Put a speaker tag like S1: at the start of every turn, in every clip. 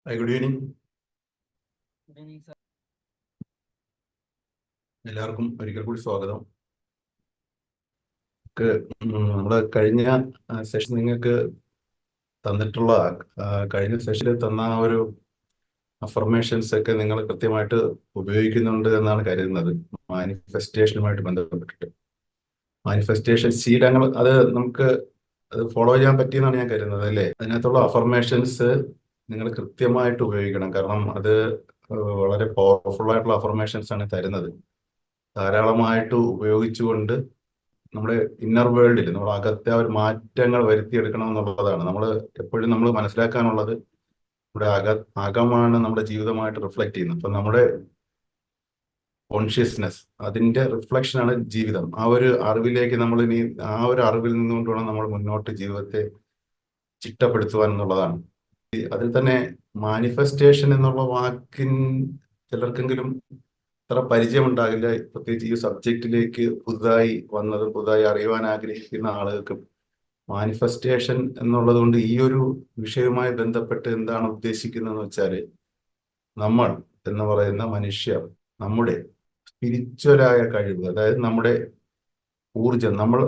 S1: Good evening.
S2: Good evening sir.
S1: എല്ലാവർക്കും ഒരിക്കൽ കൂടി സ്വാഗതം. നമ്മുടെ കഴിഞ്ഞ സെഷൻ നിങ്ങൾക്ക് തന്നിട്ടുള്ള കഴിഞ്ഞ സെഷനിൽ തന്ന ആ ഒരു അഫർമേഷൻസ് ഒക്കെ നിങ്ങൾ കൃത്യമായിട്ട് ഉപയോഗിക്കുന്നുണ്ട് എന്നാണ് കരുതുന്നത്. മാനിഫെസ്റ്റേഷനുമായിട്ട് ബന്ധപ്പെട്ടിട്ട് മാനിഫെസ്റ്റേഷൻ ശീലങ്ങൾ അത് നമുക്ക് ഫോളോ ചെയ്യാൻ പറ്റിയെന്നാണ് ഞാൻ കരുതുന്നത്, അല്ലേ? അതിനകത്തുള്ള അഫർമേഷൻസ് നിങ്ങൾ കൃത്യമായിട്ട് ഉപയോഗിക്കണം. കാരണം അത് വളരെ പവർഫുൾ ആയിട്ടുള്ള അഫർമേഷൻസ് ആണ് തരുന്നത്. ധാരാളമായിട്ട് ഉപയോഗിച്ചുകൊണ്ട് നമ്മുടെ ഇന്നർ വേൾഡിൽ നമ്മുടെ അകത്തെ ആ ഒരു മാറ്റങ്ങൾ വരുത്തിയെടുക്കണം എന്നുള്ളതാണ് എപ്പോഴും നമ്മൾ മനസ്സിലാക്കാനുള്ളത്. നമ്മുടെ അകമാണ് നമ്മുടെ ജീവിതമായിട്ട് റിഫ്ലക്ട് ചെയ്യുന്നത്. അപ്പൊ നമ്മുടെ കോൺഷ്യസ്നെസ്, അതിന്റെ റിഫ്ലക്ഷനാണ് ജീവിതം. ആ ഒരു അറിവിലേക്ക് ആ ഒരു അറിവിൽ നിന്നുകൊണ്ട് വേണം നമ്മൾ മുന്നോട്ട് ജീവിതത്തെ ചിട്ടപ്പെടുത്തുവാൻ എന്നുള്ളതാണ്. അതിൽ തന്നെ മാനിഫെസ്റ്റേഷൻ എന്നുള്ള ചിലർക്കെങ്കിലും അത്ര പരിചയമുണ്ടാകില്ല. പ്രത്യേകിച്ച് ഈ സബ്ജക്റ്റിലേക്ക് പുതുതായി അറിയുവാൻ ആഗ്രഹിക്കുന്ന ആളുകൾക്ക് മാനിഫെസ്റ്റേഷൻ എന്നുള്ളത് കൊണ്ട് ഈ ഒരു വിഷയവുമായി ബന്ധപ്പെട്ട് എന്താണ് ഉദ്ദേശിക്കുന്നതെന്ന് വെച്ചാൽ, നമ്മൾ എന്ന് പറയുന്ന മനുഷ്യർ നമ്മുടെ സ്പിരിച്വലായ കഴിവ്, അതായത് നമ്മുടെ ഊർജം, നമ്മൾ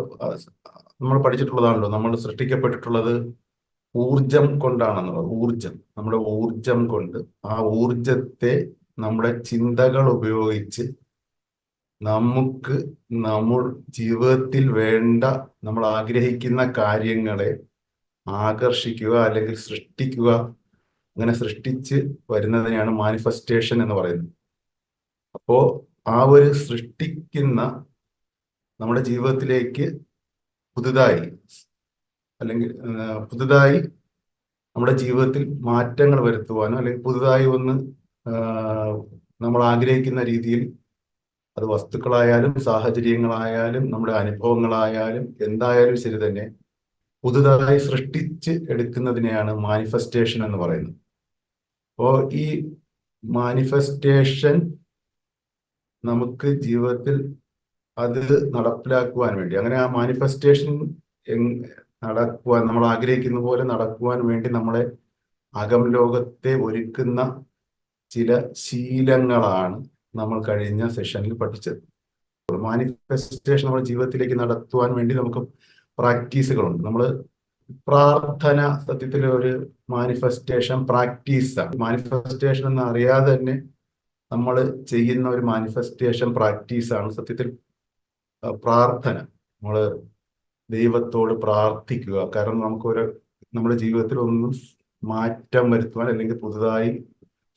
S1: പഠിച്ചിട്ടുള്ളതാണല്ലോ, നമ്മൾ സൃഷ്ടിക്കപ്പെട്ടിട്ടുള്ളത് ഊർജം കൊണ്ടാണെന്നുള്ളത്. നമ്മുടെ ഊർജം കൊണ്ട് ആ ഊർജത്തെ നമ്മുടെ ചിന്തകൾ ഉപയോഗിച്ച് നമ്മൾ ജീവിതത്തിൽ വേണ്ട, നമ്മൾ ആഗ്രഹിക്കുന്ന കാര്യങ്ങളെ ആകർഷിക്കുക അല്ലെങ്കിൽ സൃഷ്ടിക്കുക. അങ്ങനെ സൃഷ്ടിച്ച് വരുന്നതിനെയാണ് മാനിഫെസ്റ്റേഷൻ എന്ന് പറയുന്നത്. അപ്പോ ആ ഒരു സൃഷ്ടിക്കുന്ന നമ്മുടെ ജീവിതത്തിലേക്ക് പുതുതായി നമ്മുടെ ജീവിതത്തിൽ മാറ്റങ്ങൾ വരുത്തുവാനോ അല്ലെങ്കിൽ പുതുതായി നമ്മൾ ആഗ്രഹിക്കുന്ന രീതിയിൽ, അത് വസ്തുക്കളായാലും സാഹചര്യങ്ങളായാലും നമ്മുടെ അനുഭവങ്ങളായാലും എന്തായാലും ശരി തന്നെ, പുതുതായി സൃഷ്ടിച്ച് എടുക്കുന്നതിനെയാണ് മാനിഫെസ്റ്റേഷൻ എന്ന് പറയുന്നത്. അപ്പോൾ ഈ മാനിഫെസ്റ്റേഷൻ നമുക്ക് ജീവിതത്തിൽ അത് നടപ്പിലാക്കുവാൻ വേണ്ടി, അങ്ങനെ ആ മാനിഫെസ്റ്റേഷൻ നമ്മൾ ആഗ്രഹിക്കുന്ന പോലെ നടക്കുവാൻ വേണ്ടി നമ്മളെ അകം ലോകത്തെ ഒരുക്കുന്ന ചില ശീലങ്ങളാണ് നമ്മൾ കഴിഞ്ഞ സെഷനിൽ പഠിച്ചത്. മാനിഫെസ്റ്റേഷൻ നമ്മുടെ ജീവിതത്തിലേക്ക് നടത്തുവാൻ വേണ്ടി നമുക്ക് പ്രാക്ടീസുകളുണ്ട്. പ്രാർത്ഥന സത്യത്തിൽ ഒരു മാനിഫെസ്റ്റേഷൻ പ്രാക്ടീസാണ്. മാനിഫെസ്റ്റേഷൻ എന്ന് അറിയാതെ തന്നെ നമ്മൾ ചെയ്യുന്ന ഒരു മാനിഫെസ്റ്റേഷൻ പ്രാക്ടീസാണ് സത്യത്തിൽ പ്രാർത്ഥന. നമ്മൾ ദൈവത്തോട് പ്രാർത്ഥിക്കുക. കാരണം നമ്മുടെ ജീവിതത്തിൽ ഒന്നും മാറ്റം വരുത്തുവാൻ അല്ലെങ്കിൽ പുതുതായി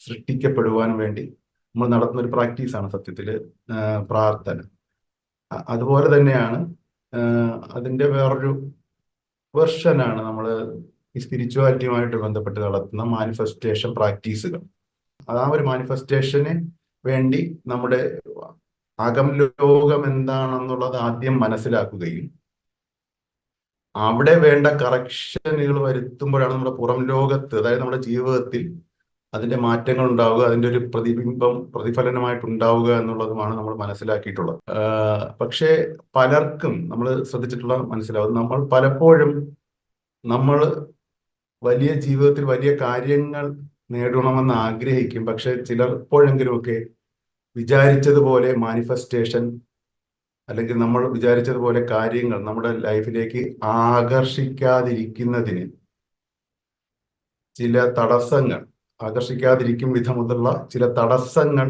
S1: സൃഷ്ടിക്കപ്പെടുവാൻ വേണ്ടി നമ്മൾ നടത്തുന്ന ഒരു പ്രാക്ടീസാണ് സത്യത്തിൽ പ്രാർത്ഥന. അതുപോലെ തന്നെയാണ് അതിൻ്റെ വേറൊരു വെർഷനാണ് നമ്മൾ ഈ സ്പിരിച്വാലിറ്റിയുമായിട്ട് ബന്ധപ്പെട്ട് നടത്തുന്ന മാനിഫെസ്റ്റേഷൻ പ്രാക്ടീസുകൾ. ആ ഒരു മാനിഫെസ്റ്റേഷന് വേണ്ടി നമ്മുടെ അകം ലോകം എന്താണെന്നുള്ളത് ആദ്യം മനസ്സിലാക്കുകയും അവിടെ വേണ്ട കറക്ഷനുകൾ വരുത്തുമ്പോഴാണ് നമ്മുടെ പുറം ലോകത്ത്, അതായത് നമ്മുടെ ജീവിതത്തിൽ അതിന്റെ മാറ്റങ്ങൾ ഉണ്ടാവുക, അതിന്റെ ഒരു പ്രതിഫലനമായിട്ടുണ്ടാവുക എന്നുള്ളതുമാണ് നമ്മൾ മനസ്സിലാക്കിയിട്ടുള്ളത്. പക്ഷേ പലർക്കും നമ്മൾ ശ്രദ്ധിച്ചിട്ടുള്ള മനസ്സിലാവും, നമ്മൾ പലപ്പോഴും വലിയ ജീവിതത്തിൽ വലിയ കാര്യങ്ങൾ നേടണമെന്ന് ആഗ്രഹിക്കും. പക്ഷെ ചിലപ്പോഴെങ്കിലുമൊക്കെ വിചാരിച്ചതുപോലെ മാനിഫെസ്റ്റേഷൻ അല്ലെങ്കിൽ നമ്മൾ വിചാരിച്ചതുപോലെ കാര്യങ്ങൾ നമ്മുടെ ലൈഫിലേക്ക് ആകർഷിക്കാതിരിക്കുന്നതിന് ചില തടസ്സങ്ങൾ, ആകർഷിക്കാതിരിക്കും വിധമുള്ള ചില തടസ്സങ്ങൾ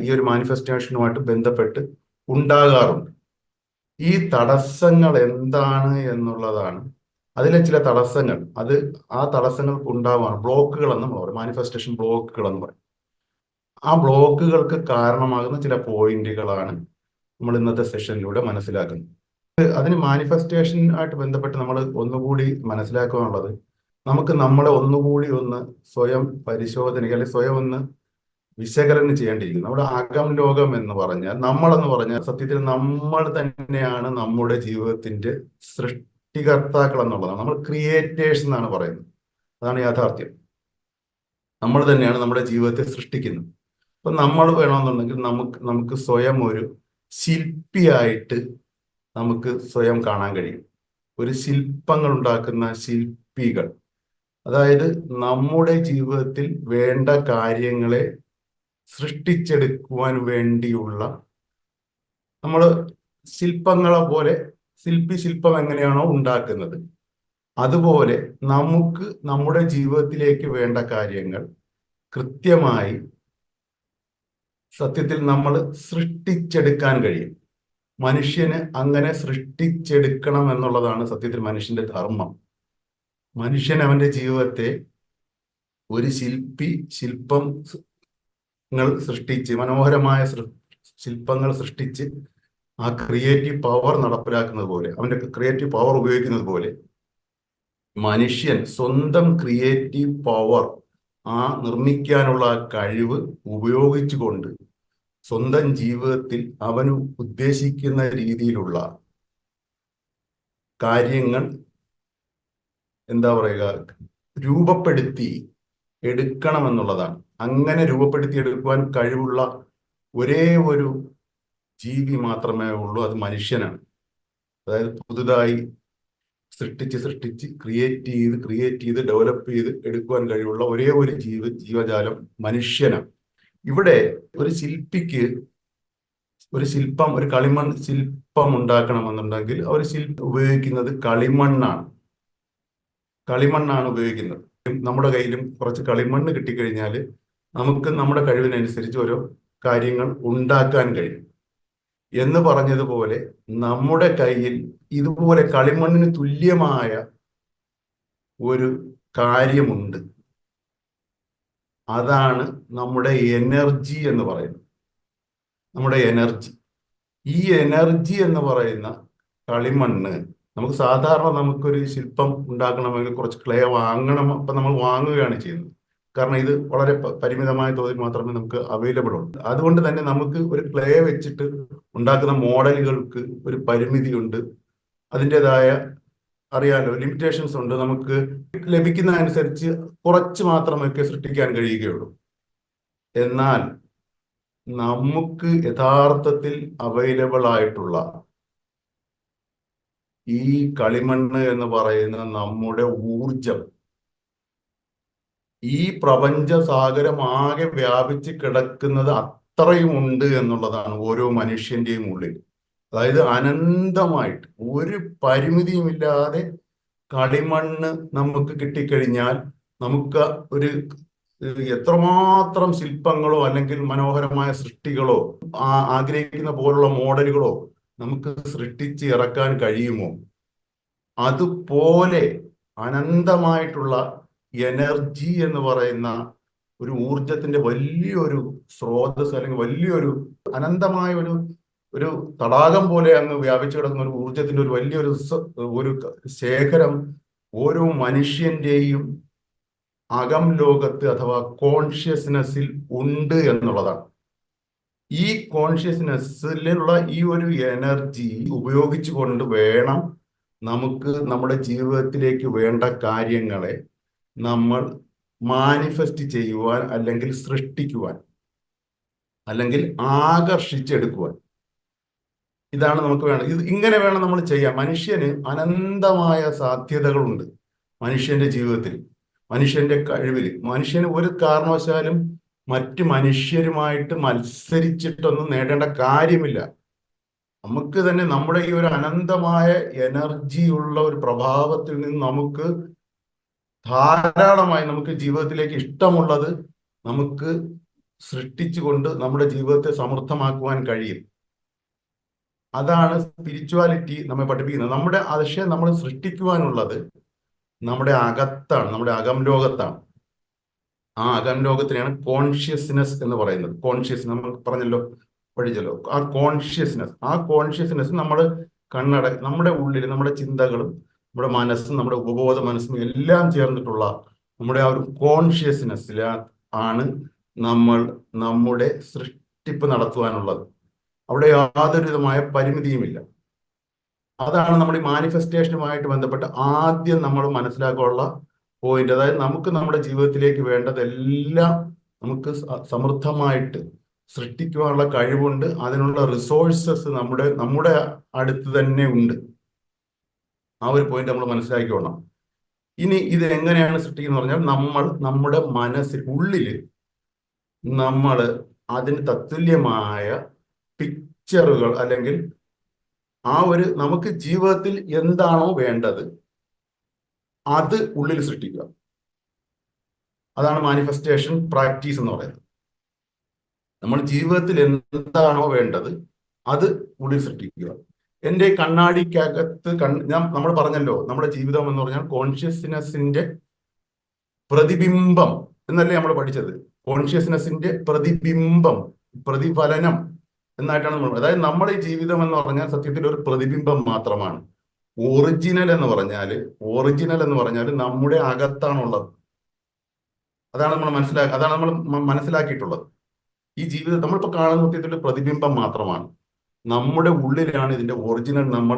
S1: ഈ ഒരു മാനിഫെസ്റ്റേഷനുമായിട്ട് ബന്ധപ്പെട്ട് ഉണ്ടാകാറുണ്ട്. ഈ തടസ്സങ്ങൾ എന്താണ് എന്നുള്ളതാണ്, അതിലെ ചില തടസ്സങ്ങൾ, ആ തടസ്സങ്ങൾക്ക് ഉണ്ടാവാണ് ബ്ലോക്കുകൾ എന്ന് പറയും, മാനിഫെസ്റ്റേഷൻ ബ്ലോക്കുകൾ എന്ന് പറയും. ആ ബ്ലോക്കുകൾക്ക് കാരണമാകുന്ന ചില പോയിന്റുകളാണ് നമ്മൾ ഇന്നത്തെ സെഷനിലൂടെ മനസ്സിലാക്കുന്നത്. അതിന് മാനിഫെസ്റ്റേഷനായിട്ട് ബന്ധപ്പെട്ട് നമ്മൾ ഒന്നുകൂടി മനസ്സിലാക്കാനുള്ളത്, നമുക്ക് നമ്മളെ ഒന്നുകൂടി സ്വയം പരിശോധനയ്ക്ക് അല്ലെങ്കിൽ സ്വയം വിശകലനം ചെയ്യേണ്ടിയിരിക്കുന്നു. നമ്മുടെ അകം ലോകം എന്ന് പറഞ്ഞാൽ, നമ്മളെന്ന് പറഞ്ഞാൽ സത്യത്തിൽ നമ്മൾ തന്നെയാണ് നമ്മുടെ ജീവിതത്തിന്റെ സൃഷ്ടികർത്താക്കൾ എന്നുള്ളതാണ്. നമ്മൾ ക്രിയേറ്റേഴ്സ് എന്നാണ് പറയുന്നത്. അതാണ് യാഥാർത്ഥ്യം. നമ്മൾ തന്നെയാണ് നമ്മുടെ ജീവിതത്തെ സൃഷ്ടിക്കുന്നത്. അപ്പൊ നമ്മൾ വേണമെന്നുണ്ടെങ്കിൽ നമുക്ക് സ്വയം ഒരു ശില്പിയായിട്ട് നമുക്ക് സ്വയം കാണാൻ കഴിയും. ഒരു ശില്പങ്ങൾ ഉണ്ടാക്കുന്ന ശില്പികൾ, അതായത് നമ്മുടെ ജീവിതത്തിൽ വേണ്ട കാര്യങ്ങളെ സൃഷ്ടിച്ചെടുക്കുവാൻ വേണ്ടിയുള്ള നമ്മൾ ശില്പങ്ങളെ പോലെ ശില്പം എങ്ങനെയാണോ ഉണ്ടാക്കുന്നത്, അതുപോലെ നമുക്ക് നമ്മുടെ ജീവിതത്തിലേക്ക് വേണ്ട കാര്യങ്ങൾ കൃത്യമായി സത്യത്തിൽ നമ്മൾ സൃഷ്ടിച്ചെടുക്കാൻ കഴിയും. മനുഷ്യന് അങ്ങനെ സൃഷ്ടിച്ചെടുക്കണം എന്നുള്ളതാണ് സത്യത്തിൽ മനുഷ്യന്റെ ധർമ്മം. മനുഷ്യൻ അവന്റെ ജീവിതത്തെ ഒരു ശില്പങ്ങൾ സൃഷ്ടിച്ച്, മനോഹരമായ ശില്പങ്ങൾ സൃഷ്ടിച്ച് ആ ക്രിയേറ്റീവ് പവർ നടപ്പിലാക്കുന്നത് പോലെ, അവന്റെ ക്രിയേറ്റീവ് പവർ ഉപയോഗിക്കുന്നത് പോലെ, മനുഷ്യൻ സ്വന്തം ക്രിയേറ്റീവ് പവർ, ആ നിർമ്മിക്കാനുള്ള കഴിവ് ഉപയോഗിച്ചുകൊണ്ട് സ്വന്തം ജീവിതത്തിൽ അവന് ഉദ്ദേശിക്കുന്ന രീതിയിലുള്ള കാര്യങ്ങൾ എന്താ പറയുക, രൂപപ്പെടുത്തി എടുക്കണമെന്നുള്ളതാണ്. അങ്ങനെ രൂപപ്പെടുത്തി എടുക്കുവാൻ കഴിവുള്ള ഒരേ ഒരു ജീവി മാത്രമേ ഉള്ളൂ, അത് മനുഷ്യനാണ്. അതായത് പുതുതായി സൃഷ്ടിച്ച് ക്രിയേറ്റ് ചെയ്ത് ഡെവലപ്പ് ചെയ്ത് എടുക്കുവാൻ കഴിവുള്ള ഒരേ ഒരു ജീവജാലം മനുഷ്യനാണ്. ഇവിടെ ഒരു ശില്പിക്ക് ഒരു കളിമൺ ശില്പം ഉണ്ടാക്കണമെന്നുണ്ടെങ്കിൽ അവർ ഉപയോഗിക്കുന്നത് കളിമണ്ണാണ് ഉപയോഗിക്കുന്നത്. നമ്മുടെ കയ്യിലും കുറച്ച് കളിമണ്ണ് കിട്ടിക്കഴിഞ്ഞാൽ നമുക്ക് നമ്മുടെ കഴിവിനനുസരിച്ച് ഓരോ കാര്യങ്ങൾ ഉണ്ടാക്കാൻ കഴിയും. എന്ന് പറഞ്ഞതുപോലെ നമ്മുടെ കയ്യിൽ ഇതുപോലെ കളിമണ്ണിന് തുല്യമായ ഒരു കാര്യമുണ്ട്. അതാണ് നമ്മുടെ എനർജി എന്ന് പറയുന്നത്. നമ്മുടെ എനർജി, ഈ എനർജി എന്ന് പറയുന്ന കളിമണ്ണ്, നമുക്ക് സാധാരണ നമുക്കൊരു ശില്പം ഉണ്ടാക്കണമെങ്കിൽ കുറച്ച് ക്ലേ വാങ്ങണം. അപ്പം നമ്മൾ വാങ്ങുകയാണ് ചെയ്യുന്നത്. കാരണം ഇത് വളരെ പരിമിതമായ തോതിൽ മാത്രമേ നമുക്ക് അവൈലബിൾ ഉള്ളൂ. അതുകൊണ്ട് തന്നെ നമുക്ക് ഒരു ക്ലേ വെച്ചിട്ട് ഉണ്ടാക്കുന്ന മോഡലുകൾക്ക് ഒരു പരിമിതിയുണ്ട്. അതിൻ്റെതായ അറിയാലോ ലിമിറ്റേഷൻസ് ഉണ്ട്. നമുക്ക് ലഭിക്കുന്ന അനുസരിച്ച് കുറച്ച് മാത്രമൊക്കെ സൃഷ്ടിക്കാൻ കഴിയുകയുള്ളൂ. എന്നാൽ നമുക്ക് യഥാർത്ഥത്തിൽ അവൈലബിൾ ആയിട്ടുള്ള ഈ കളിമണ്ണ് എന്ന് പറയുന്ന നമ്മുടെ ഊർജം, ഈ പ്രപഞ്ച സാഗരം ആകെ വ്യാപിച്ച് കിടക്കുന്നത് അത്രയും ഉണ്ട് എന്നുള്ളതാണ് ഓരോ മനുഷ്യന്റെയും ഉള്ളിൽ. അതായത് അനന്തമായിട്ട് ഒരു പരിമിതിയുമില്ലാതെ കളിമണ്ണ് നമുക്ക് കിട്ടിക്കഴിഞ്ഞാൽ നമുക്ക് ഒരു എത്രമാത്രം ശില്പങ്ങളോ അല്ലെങ്കിൽ മനോഹരമായ സൃഷ്ടികളോ ആഗ്രഹിക്കുന്ന പോലുള്ള മോഡലുകളോ നമുക്ക് സൃഷ്ടിച്ച് ഇറക്കാൻ കഴിയുമോ? അതുപോലെ അനന്തമായിട്ടുള്ള എനർജി എന്ന് പറയുന്ന ഒരു ഊർജത്തിന്റെ വലിയൊരു സ്രോതസ്, അല്ലെങ്കിൽ വലിയൊരു അനന്തമായ ഒരു തടാകം പോലെ അങ്ങ് വ്യാപിച്ചു കിടക്കുന്ന ഒരു ഊർജത്തിന്റെ ഒരു വലിയൊരു ഒരു ശേഖരം ഓരോ മനുഷ്യന്റെയും അകം ലോകത്ത് അഥവാ കോൺഷ്യസ്നെസ്സിൽ ഉണ്ട് എന്നുള്ളതാണ്. ഈ കോൺഷ്യസ്നെസ്സിലുള്ള ഈ ഒരു എനർജി ഉപയോഗിച്ചുകൊണ്ട് വേണം നമുക്ക് നമ്മുടെ ജീവിതത്തിലേക്ക് വേണ്ട കാര്യങ്ങളെ നമ്മൾ മാനിഫെസ്റ്റ് ചെയ്യുവാൻ, അല്ലെങ്കിൽ സൃഷ്ടിക്കുവാൻ, അല്ലെങ്കിൽ ആകർഷിച്ചെടുക്കുവാൻ. ഇതാണ് നമുക്ക് വേണം. ഇങ്ങനെ വേണം നമ്മൾ ചെയ്യാൻ. മനുഷ്യന് അനന്തമായ സാധ്യതകളുണ്ട് മനുഷ്യന്റെ ജീവിതത്തിൽ, മനുഷ്യന്റെ കഴിവിൽ. മനുഷ്യന് ഒരു കാരണവശാലും മറ്റ് മനുഷ്യരുമായിട്ട് മത്സരിച്ചിട്ടൊന്നും നേടേണ്ട കാര്യമില്ല. നമുക്ക് തന്നെ നമ്മുടെ ഈ ഒരു അനന്തമായ എനർജി ഉള്ള ഒരു പ്രഭാവത്തിൽ നിന്ന് നമുക്ക് ധാരാളമായി നമുക്ക് ജീവിതത്തിലേക്ക് ഇഷ്ടമുള്ളത് നമുക്ക് സൃഷ്ടിച്ചുകൊണ്ട് നമ്മുടെ ജീവിതത്തെ സമൃദ്ധമാക്കുവാൻ കഴിയും. അതാണ് സ്പിരിച്വാലിറ്റി നമ്മെ പഠിപ്പിക്കുന്നത്. പക്ഷേ നമ്മൾ സൃഷ്ടിക്കുവാനുള്ളത് നമ്മുടെ അകത്താണ്, നമ്മുടെ അകം ലോകത്താണ്. ആ അകം ലോകത്തിനെയാണ് കോൺഷ്യസ്നെസ് എന്ന് പറയുന്നത്. കോൺഷ്യസ്നെസ് നമ്മൾ പഠിച്ചല്ലോ. ആ കോൺഷ്യസ്നെസ് നമ്മൾ നമ്മുടെ ഉള്ളിൽ നമ്മുടെ ചിന്തകളും നമ്മുടെ മനസ്സും നമ്മുടെ ഉപബോധ മനസ്സും എല്ലാം ചേർന്നിട്ടുള്ള നമ്മുടെ ആ ഒരു കോൺഷ്യസ്നെസ്സിൽ ആണ് നമ്മൾ നമ്മുടെ സൃഷ്ടിപ്പ് നടത്തുവാനുള്ളത്. അവിടെ യാതൊരു വിധമായ പരിമിതിയുമില്ല. അതാണ് നമ്മുടെ ഈ മാനിഫെസ്റ്റേഷനുമായിട്ട് ബന്ധപ്പെട്ട് ആദ്യം നമ്മൾ മനസ്സിലാക്കാനുള്ള പോയിന്റ്. അതായത് നമുക്ക് നമ്മുടെ ജീവിതത്തിലേക്ക് വേണ്ടതെല്ലാം നമുക്ക് സമൃദ്ധമായിട്ട് സൃഷ്ടിക്കുവാനുള്ള കഴിവുണ്ട്. അതിനുള്ള റിസോഴ്സസ് നമ്മുടെ അടുത്ത് തന്നെ ഉണ്ട്. ആ ഒരു പോയിന്റ് നമ്മൾ മനസ്സിലാക്കിക്കോണം. ഇനി ഇത് എങ്ങനെയാണ് സൃഷ്ടിക്കുന്നത് പറഞ്ഞാൽ നമ്മൾ നമ്മുടെ മനസ്സിൽ ഉള്ളില് നമ്മൾ അതിന് തത്തുല്യമായ പിക്ചറുകൾ അല്ലെങ്കിൽ ആ ഒരു നമുക്ക് ജീവിതത്തിൽ എന്താണോ വേണ്ടത് അത് ഉള്ളിൽ സൃഷ്ടിക്കുക. അതാണ് മാനിഫെസ്റ്റേഷൻ പ്രാക്ടീസ് എന്ന് പറയുന്നത്. നമ്മൾ ജീവിതത്തിൽ എന്താണോ വേണ്ടത് അത് ഉള്ളിൽ സൃഷ്ടിക്കുക. എൻ്റെ കണ്ണാടിക്കകത്ത് നമ്മൾ പറഞ്ഞല്ലോ, നമ്മുടെ ജീവിതം എന്ന് പറഞ്ഞാൽ കോൺഷ്യസ്നെസിന്റെ പ്രതിബിംബം എന്നല്ലേ നമ്മൾ പഠിച്ചത്. കോൺഷ്യസ്നെസിന്റെ പ്രതിബിംബം, പ്രതിഫലനം എന്നായിട്ടാണ് നമ്മൾ, അതായത് നമ്മുടെ ഈ ജീവിതം എന്ന് പറഞ്ഞാൽ സത്യത്തിൽ ഒരു പ്രതിബിംബം മാത്രമാണ്. ഒറിജിനൽ എന്ന് പറഞ്ഞാൽ നമ്മുടെ അകത്താണുള്ളത്. അതാണ് നമ്മൾ മനസ്സിലാക്കിയിട്ടുള്ളത്. ഈ ജീവിതം നമ്മളിപ്പോൾ കാണുന്ന സത്യത്തിൽ പ്രതിബിംബം മാത്രമാണ്. നമ്മുടെ ഉള്ളിലാണ് ഇതിന്റെ ഒറിജിനൽ. നമ്മൾ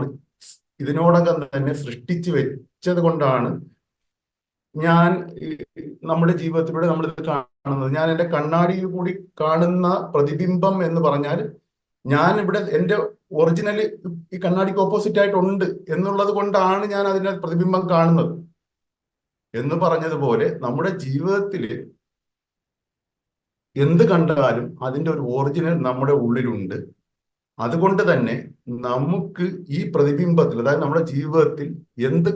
S1: ഇതിനോടകം തന്നെ സൃഷ്ടിച്ചു വെച്ചത് കൊണ്ടാണ് ഞാൻ നമ്മുടെ ജീവിതത്തിലൂടെ നമ്മൾ ഇത് കാണുന്നത്. ഞാൻ എൻ്റെ കണ്ണാടിയിൽ കൂടി കാണുന്ന പ്രതിബിംബം എന്ന് പറഞ്ഞാൽ ഞാൻ ഇവിടെ എൻ്റെ ഒറിജിനൽ ഈ കണ്ണാടിക്ക് ഓപ്പോസിറ്റ് ആയിട്ടുണ്ട് എന്നുള്ളത് കൊണ്ടാണ് ഞാൻ അതിന്റെ പ്രതിബിംബം കാണുന്നത്. എന്ന് പറഞ്ഞതുപോലെ നമ്മുടെ ജീവിതത്തിൽ എന്ത് കണ്ടാലും അതിന്റെ ഒരു ഒറിജിനൽ നമ്മുടെ ഉള്ളിലുണ്ട്. അതുകൊണ്ട് തന്നെ നമുക്ക് ഈ പ്രതിബിംബത്തിൽ, അതായത് നമ്മുടെ ജീവിതത്തിൽ എന്ത്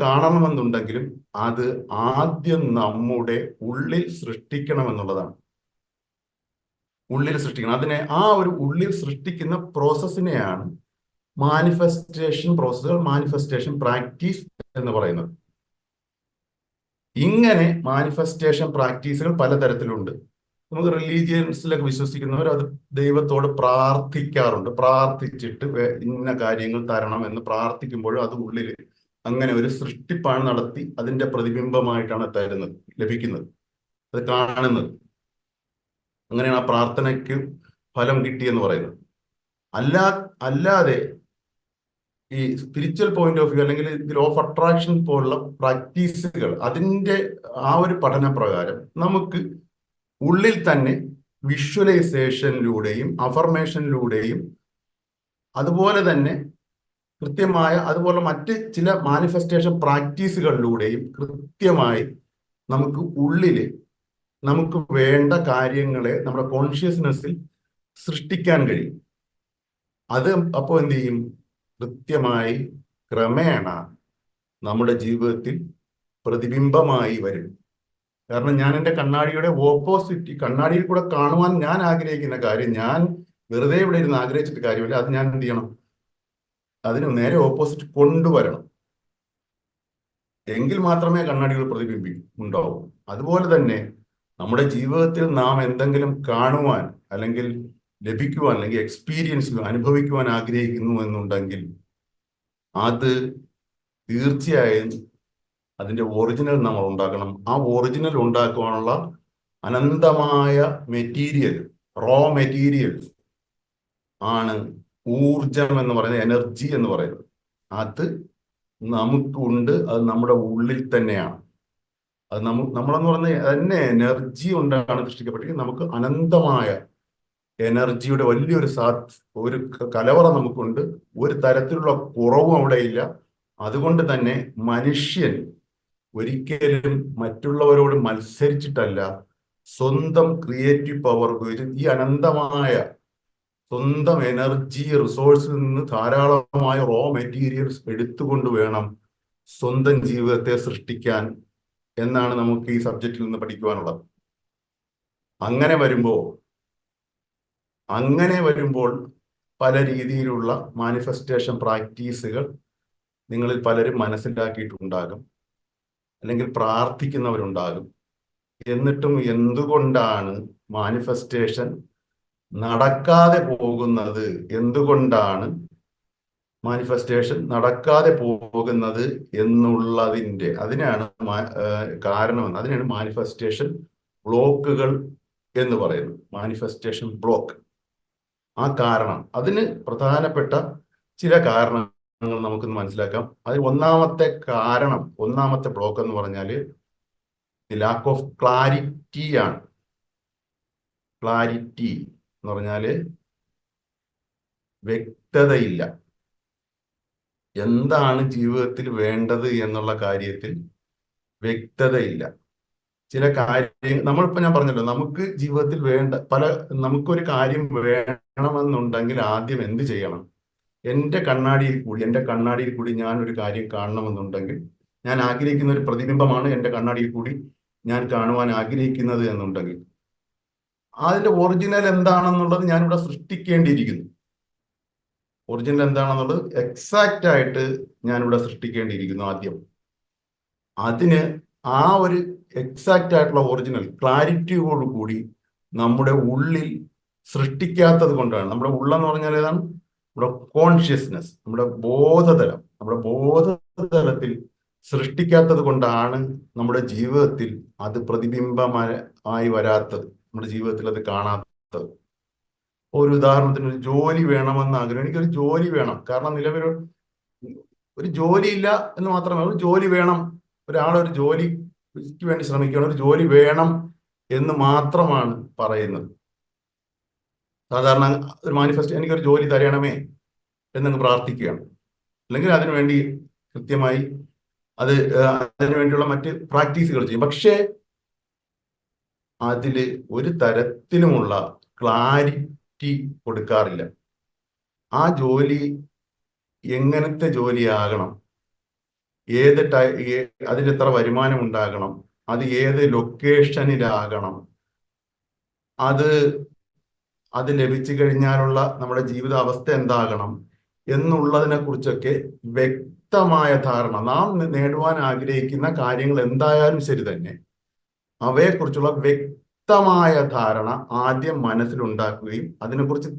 S1: കാണണമെന്നുണ്ടെങ്കിലും അത് ആദ്യം നമ്മുടെ ഉള്ളിൽ സൃഷ്ടിക്കണമെന്നുള്ളതാണ്. ഉള്ളിൽ സൃഷ്ടിക്കണം. ആ ഒരു ഉള്ളിൽ സൃഷ്ടിക്കുന്ന പ്രോസസ്സിനെയാണ് മാനിഫെസ്റ്റേഷൻ പ്രോസസ്സുകൾ, മാനിഫെസ്റ്റേഷൻ പ്രാക്ടീസ് എന്ന് പറയുന്നത്. ഇങ്ങനെ മാനിഫെസ്റ്റേഷൻ പ്രാക്ടീസുകൾ പലതരത്തിലുണ്ട്. നമുക്ക് റിലീജിയൻസിലൊക്കെ വിശ്വസിക്കുന്നവർ അത് ദൈവത്തോട് പ്രാർത്ഥിക്കാറുണ്ട്. പ്രാർത്ഥിച്ചിട്ട് ഇന്ന കാര്യങ്ങൾ തരണം എന്ന് പ്രാർത്ഥിക്കുമ്പോഴും അത് ഉള്ളിൽ അങ്ങനെ ഒരു സൃഷ്ടിപ്പാണ് നടത്തി അതിന്റെ പ്രതിബിംബമായിട്ടാണ് ലഭിക്കുന്നത്, അത് കാണുന്നത്. അങ്ങനെയാണ് ആ പ്രാർത്ഥനയ്ക്ക് ഫലം കിട്ടിയെന്ന് പറയുന്നത്. അല്ലാതെ ഈ സ്പിരിച്വൽ പോയിന്റ് ഓഫ് വ്യൂ അല്ലെങ്കിൽ ലോ ഓഫ് അട്രാക്ഷൻ പോലുള്ള പ്രാക്ടീസുകൾ, അതിന്റെ ആ ഒരു പഠനപ്രകാരം നമുക്ക് ഉള്ളിൽ തന്നെ വിഷ്വലൈസേഷനിലൂടെയും അഫർമേഷനിലൂടെയും അതുപോലെ തന്നെ അതുപോലെ മറ്റ് ചില മാനിഫെസ്റ്റേഷൻ പ്രാക്ടീസുകളിലൂടെയും കൃത്യമായി നമുക്ക് ഉള്ളില് നമുക്ക് വേണ്ട കാര്യങ്ങളെ നമ്മുടെ കോൺഷ്യസ്നെസ്സിൽ സൃഷ്ടിക്കാൻ കഴിയും. അത് അപ്പോൾ എന്ത് ചെയ്യും? കൃത്യമായി ക്രമേണ നമ്മുടെ ജീവിതത്തിൽ പ്രതിബിംബമായി വരും. കാരണം ഞാൻ എൻ്റെ കണ്ണാടിയുടെ ഓപ്പോസിറ്റ്, കണ്ണാടിയിൽ കൂടെ കാണുവാൻ ഞാൻ ആഗ്രഹിക്കുന്ന കാര്യം ഞാൻ വെറുതെ ഇവിടെ ഇരുന്ന് ആഗ്രഹിച്ചിട്ട് കാര്യമില്ല. അത് ഞാൻ എന്ത് ചെയ്യണം? അതിന് നേരെ ഓപ്പോസിറ്റ് കൊണ്ടുവരണം. എങ്കിൽ മാത്രമേ കണ്ണാടികൾ ഉണ്ടാവൂ. അതുപോലെ തന്നെ നമ്മുടെ ജീവിതത്തിൽ നാം എന്തെങ്കിലും കാണുവാൻ അല്ലെങ്കിൽ ലഭിക്കുവാൻ അല്ലെങ്കിൽ എക്സ്പീരിയൻസ് അനുഭവിക്കുവാൻ ആഗ്രഹിക്കുന്നു എന്നുണ്ടെങ്കിൽ അത് തീർച്ചയായും അതിന്റെ ഒറിജിനൽ നമ്മൾ ഉണ്ടാക്കണം. ആ ഒറിജിനൽ ഉണ്ടാക്കുവാനുള്ള അനന്തമായ മെറ്റീരിയൽ, റോ മെറ്റീരിയൽസ് ആണ് ഊർജം എന്ന് പറയുന്നത്, എനർജി എന്ന് പറയുന്നത്. അത് നമുക്കുണ്ട്. അത് നമ്മുടെ ഉള്ളിൽ തന്നെയാണ്. അത് നമ്മളെന്ന് പറഞ്ഞ തന്നെ എനർജി കൊണ്ടാണ് സൃഷ്ടിക്കപ്പെട്ടെങ്കിൽ നമുക്ക് അനന്തമായ എനർജിയുടെ വലിയൊരു ഒരു കലവറ നമുക്കുണ്ട്. ഒരു തരത്തിലുള്ള കുറവും അവിടെ ഇല്ല. അതുകൊണ്ട് തന്നെ മനുഷ്യൻ ഒരിക്കലും മറ്റുള്ളവരോട് മത്സരിച്ചിട്ടല്ല, സ്വന്തം ക്രിയേറ്റീവ് പവർ ഉപയോഗിച്ച് ഈ അനന്തമായ സ്വന്തം എനർജി റിസോഴ്സിൽ നിന്ന് ധാരാളമായ റോ മെറ്റീരിയൽസ് എടുത്തുകൊണ്ട് വേണം സ്വന്തം ജീവിതത്തെ സൃഷ്ടിക്കാൻ എന്നാണ് നമുക്ക് ഈ സബ്ജക്റ്റിൽ നിന്ന് പഠിക്കുവാനുള്ളത്. അങ്ങനെ വരുമ്പോൾ പല രീതിയിലുള്ള മാനിഫെസ്റ്റേഷൻ പ്രാക്ടീസുകൾ നിങ്ങളിൽ പലരും മനസ്സിലാക്കിയിട്ടുണ്ടാകും, അല്ലെങ്കിൽ പ്രാർത്ഥിക്കുന്നവരുണ്ടാകും. എന്നിട്ടും എന്തുകൊണ്ടാണ് മാനിഫെസ്റ്റേഷൻ നടക്കാതെ പോകുന്നത്? എന്നുള്ളതിന്റെ അതിനാണ് അതിനാണ് മാനിഫെസ്റ്റേഷൻ ബ്ലോക്കുകൾ എന്ന് പറയുന്നത്. Manifestation block. ആ കാരണം, അതിന് പ്രധാനപ്പെട്ട ചില കാരണങ്ങൾ നമുക്കൊന്ന് മനസ്സിലാക്കാം. അതിൽ ഒന്നാമത്തെ ബ്ലോക്ക് എന്ന് പറഞ്ഞാല് ലാക്ക് ഓഫ് ക്ലാരിറ്റി ആണ്. ക്ലാരിറ്റി എന്ന് പറഞ്ഞാല് വ്യക്തതയില്ല. എന്താണ് ജീവിതത്തിൽ വേണ്ടത് എന്നുള്ള കാര്യത്തിൽ വ്യക്തതയില്ല. ചില കാര്യങ്ങൾ നമ്മളിപ്പോ ഞാൻ പറഞ്ഞല്ലോ, നമുക്ക് ജീവിതത്തിൽ നമുക്കൊരു കാര്യം വേണമെന്നുണ്ടെങ്കിൽ ആദ്യം എന്ത് ചെയ്യണം? എൻ്റെ കണ്ണാടിയിൽ കൂടി ഞാൻ ഒരു കാര്യം കാണണമെന്നുണ്ടെങ്കിൽ, ഞാൻ ആഗ്രഹിക്കുന്ന ഒരു പ്രതിബിംബമാണ് എൻ്റെ കണ്ണാടിയിൽ കൂടി ഞാൻ കാണുവാൻ ആഗ്രഹിക്കുന്നത് എന്നുണ്ടെങ്കിൽ, അതിന്റെ ഒറിജിനൽ എന്താണെന്നുള്ളത് ഞാനിവിടെ സൃഷ്ടിക്കേണ്ടിയിരിക്കുന്നു. ഒറിജിനൽ എന്താണെന്നുള്ളത് എക്സാക്റ്റ് ആയിട്ട് ഞാനിവിടെ സൃഷ്ടിക്കേണ്ടിയിരിക്കുന്നു ആദ്യം. അതിന് ആ ഒരു എക്സാക്റ്റ് ആയിട്ടുള്ള ഒറിജിനൽ ക്ലാരിറ്റിയോട് കൂടി നമ്മുടെ ഉള്ളിൽ സൃഷ്ടിക്കാത്തത് കൊണ്ടാണ്. നമ്മുടെ ഉള്ളെന്ന് പറഞ്ഞാൽ ഏതാണ്? നമ്മുടെ കോൺഷ്യസ്നെസ്, നമ്മുടെ ബോധതലത്തിൽ സൃഷ്ടിക്കാത്തത് കൊണ്ടാണ് നമ്മുടെ ജീവിതത്തിൽ അത് പ്രതിബിംബമായി വരാത്തത്, നമ്മുടെ ജീവിതത്തിൽ അത് കാണാത്തത്. ഒരു ഉദാഹരണത്തിന്, ഒരു ജോലി വേണമെന്ന് ആഗ്രഹം. എനിക്കൊരു ജോലി വേണം, കാരണം നിലവിൽ ഒരു ജോലി ഇല്ല എന്ന് മാത്രമേ, ഒരു ജോലി വേണം. ഒരാളൊരു ജോലിക്ക് വേണ്ടി ശ്രമിക്കുകയാണ്, ഒരു ജോലി വേണം എന്ന് മാത്രമാണ് പറയുന്നത്. സാധാരണ ഒരു മാനിഫെസ്റ്റ്, എനിക്കൊരു ജോലി തരണമേ എന്നങ്ങ് പ്രാർത്ഥിക്കുകയാണ്. അല്ലെങ്കിൽ അതിനുവേണ്ടി കൃത്യമായി അതിനുവേണ്ടിയുള്ള മറ്റ് പ്രാക്ടീസുകൾ ചെയ്യും. പക്ഷേ അതിൽ ഒരു തരത്തിലുമുള്ള ക്ലാരിറ്റി കൊടുക്കാറില്ല. ആ ജോലി എങ്ങനത്തെ ജോലിയാകണം, അതിൽ എത്ര വരുമാനം ഉണ്ടാകണം, അത് ഏത് ലൊക്കേഷനിലാകണം, അത് ലഭിച്ചു കഴിഞ്ഞാലുള്ള നമ്മുടെ ജീവിതാവസ്ഥ എന്താകണം എന്നുള്ളതിനെ കുറിച്ചൊക്കെ വ്യക്തമായ ധാരണ, നാം നേടുവാൻ ആഗ്രഹിക്കുന്ന കാര്യങ്ങൾ എന്തായാലും ശരി തന്നെ, അവയെക്കുറിച്ചുള്ള വ്യക്തമായ ധാരണ ആദ്യം മനസ്സിലുണ്ടാക്കുകയും അതിനെക്കുറിച്ച്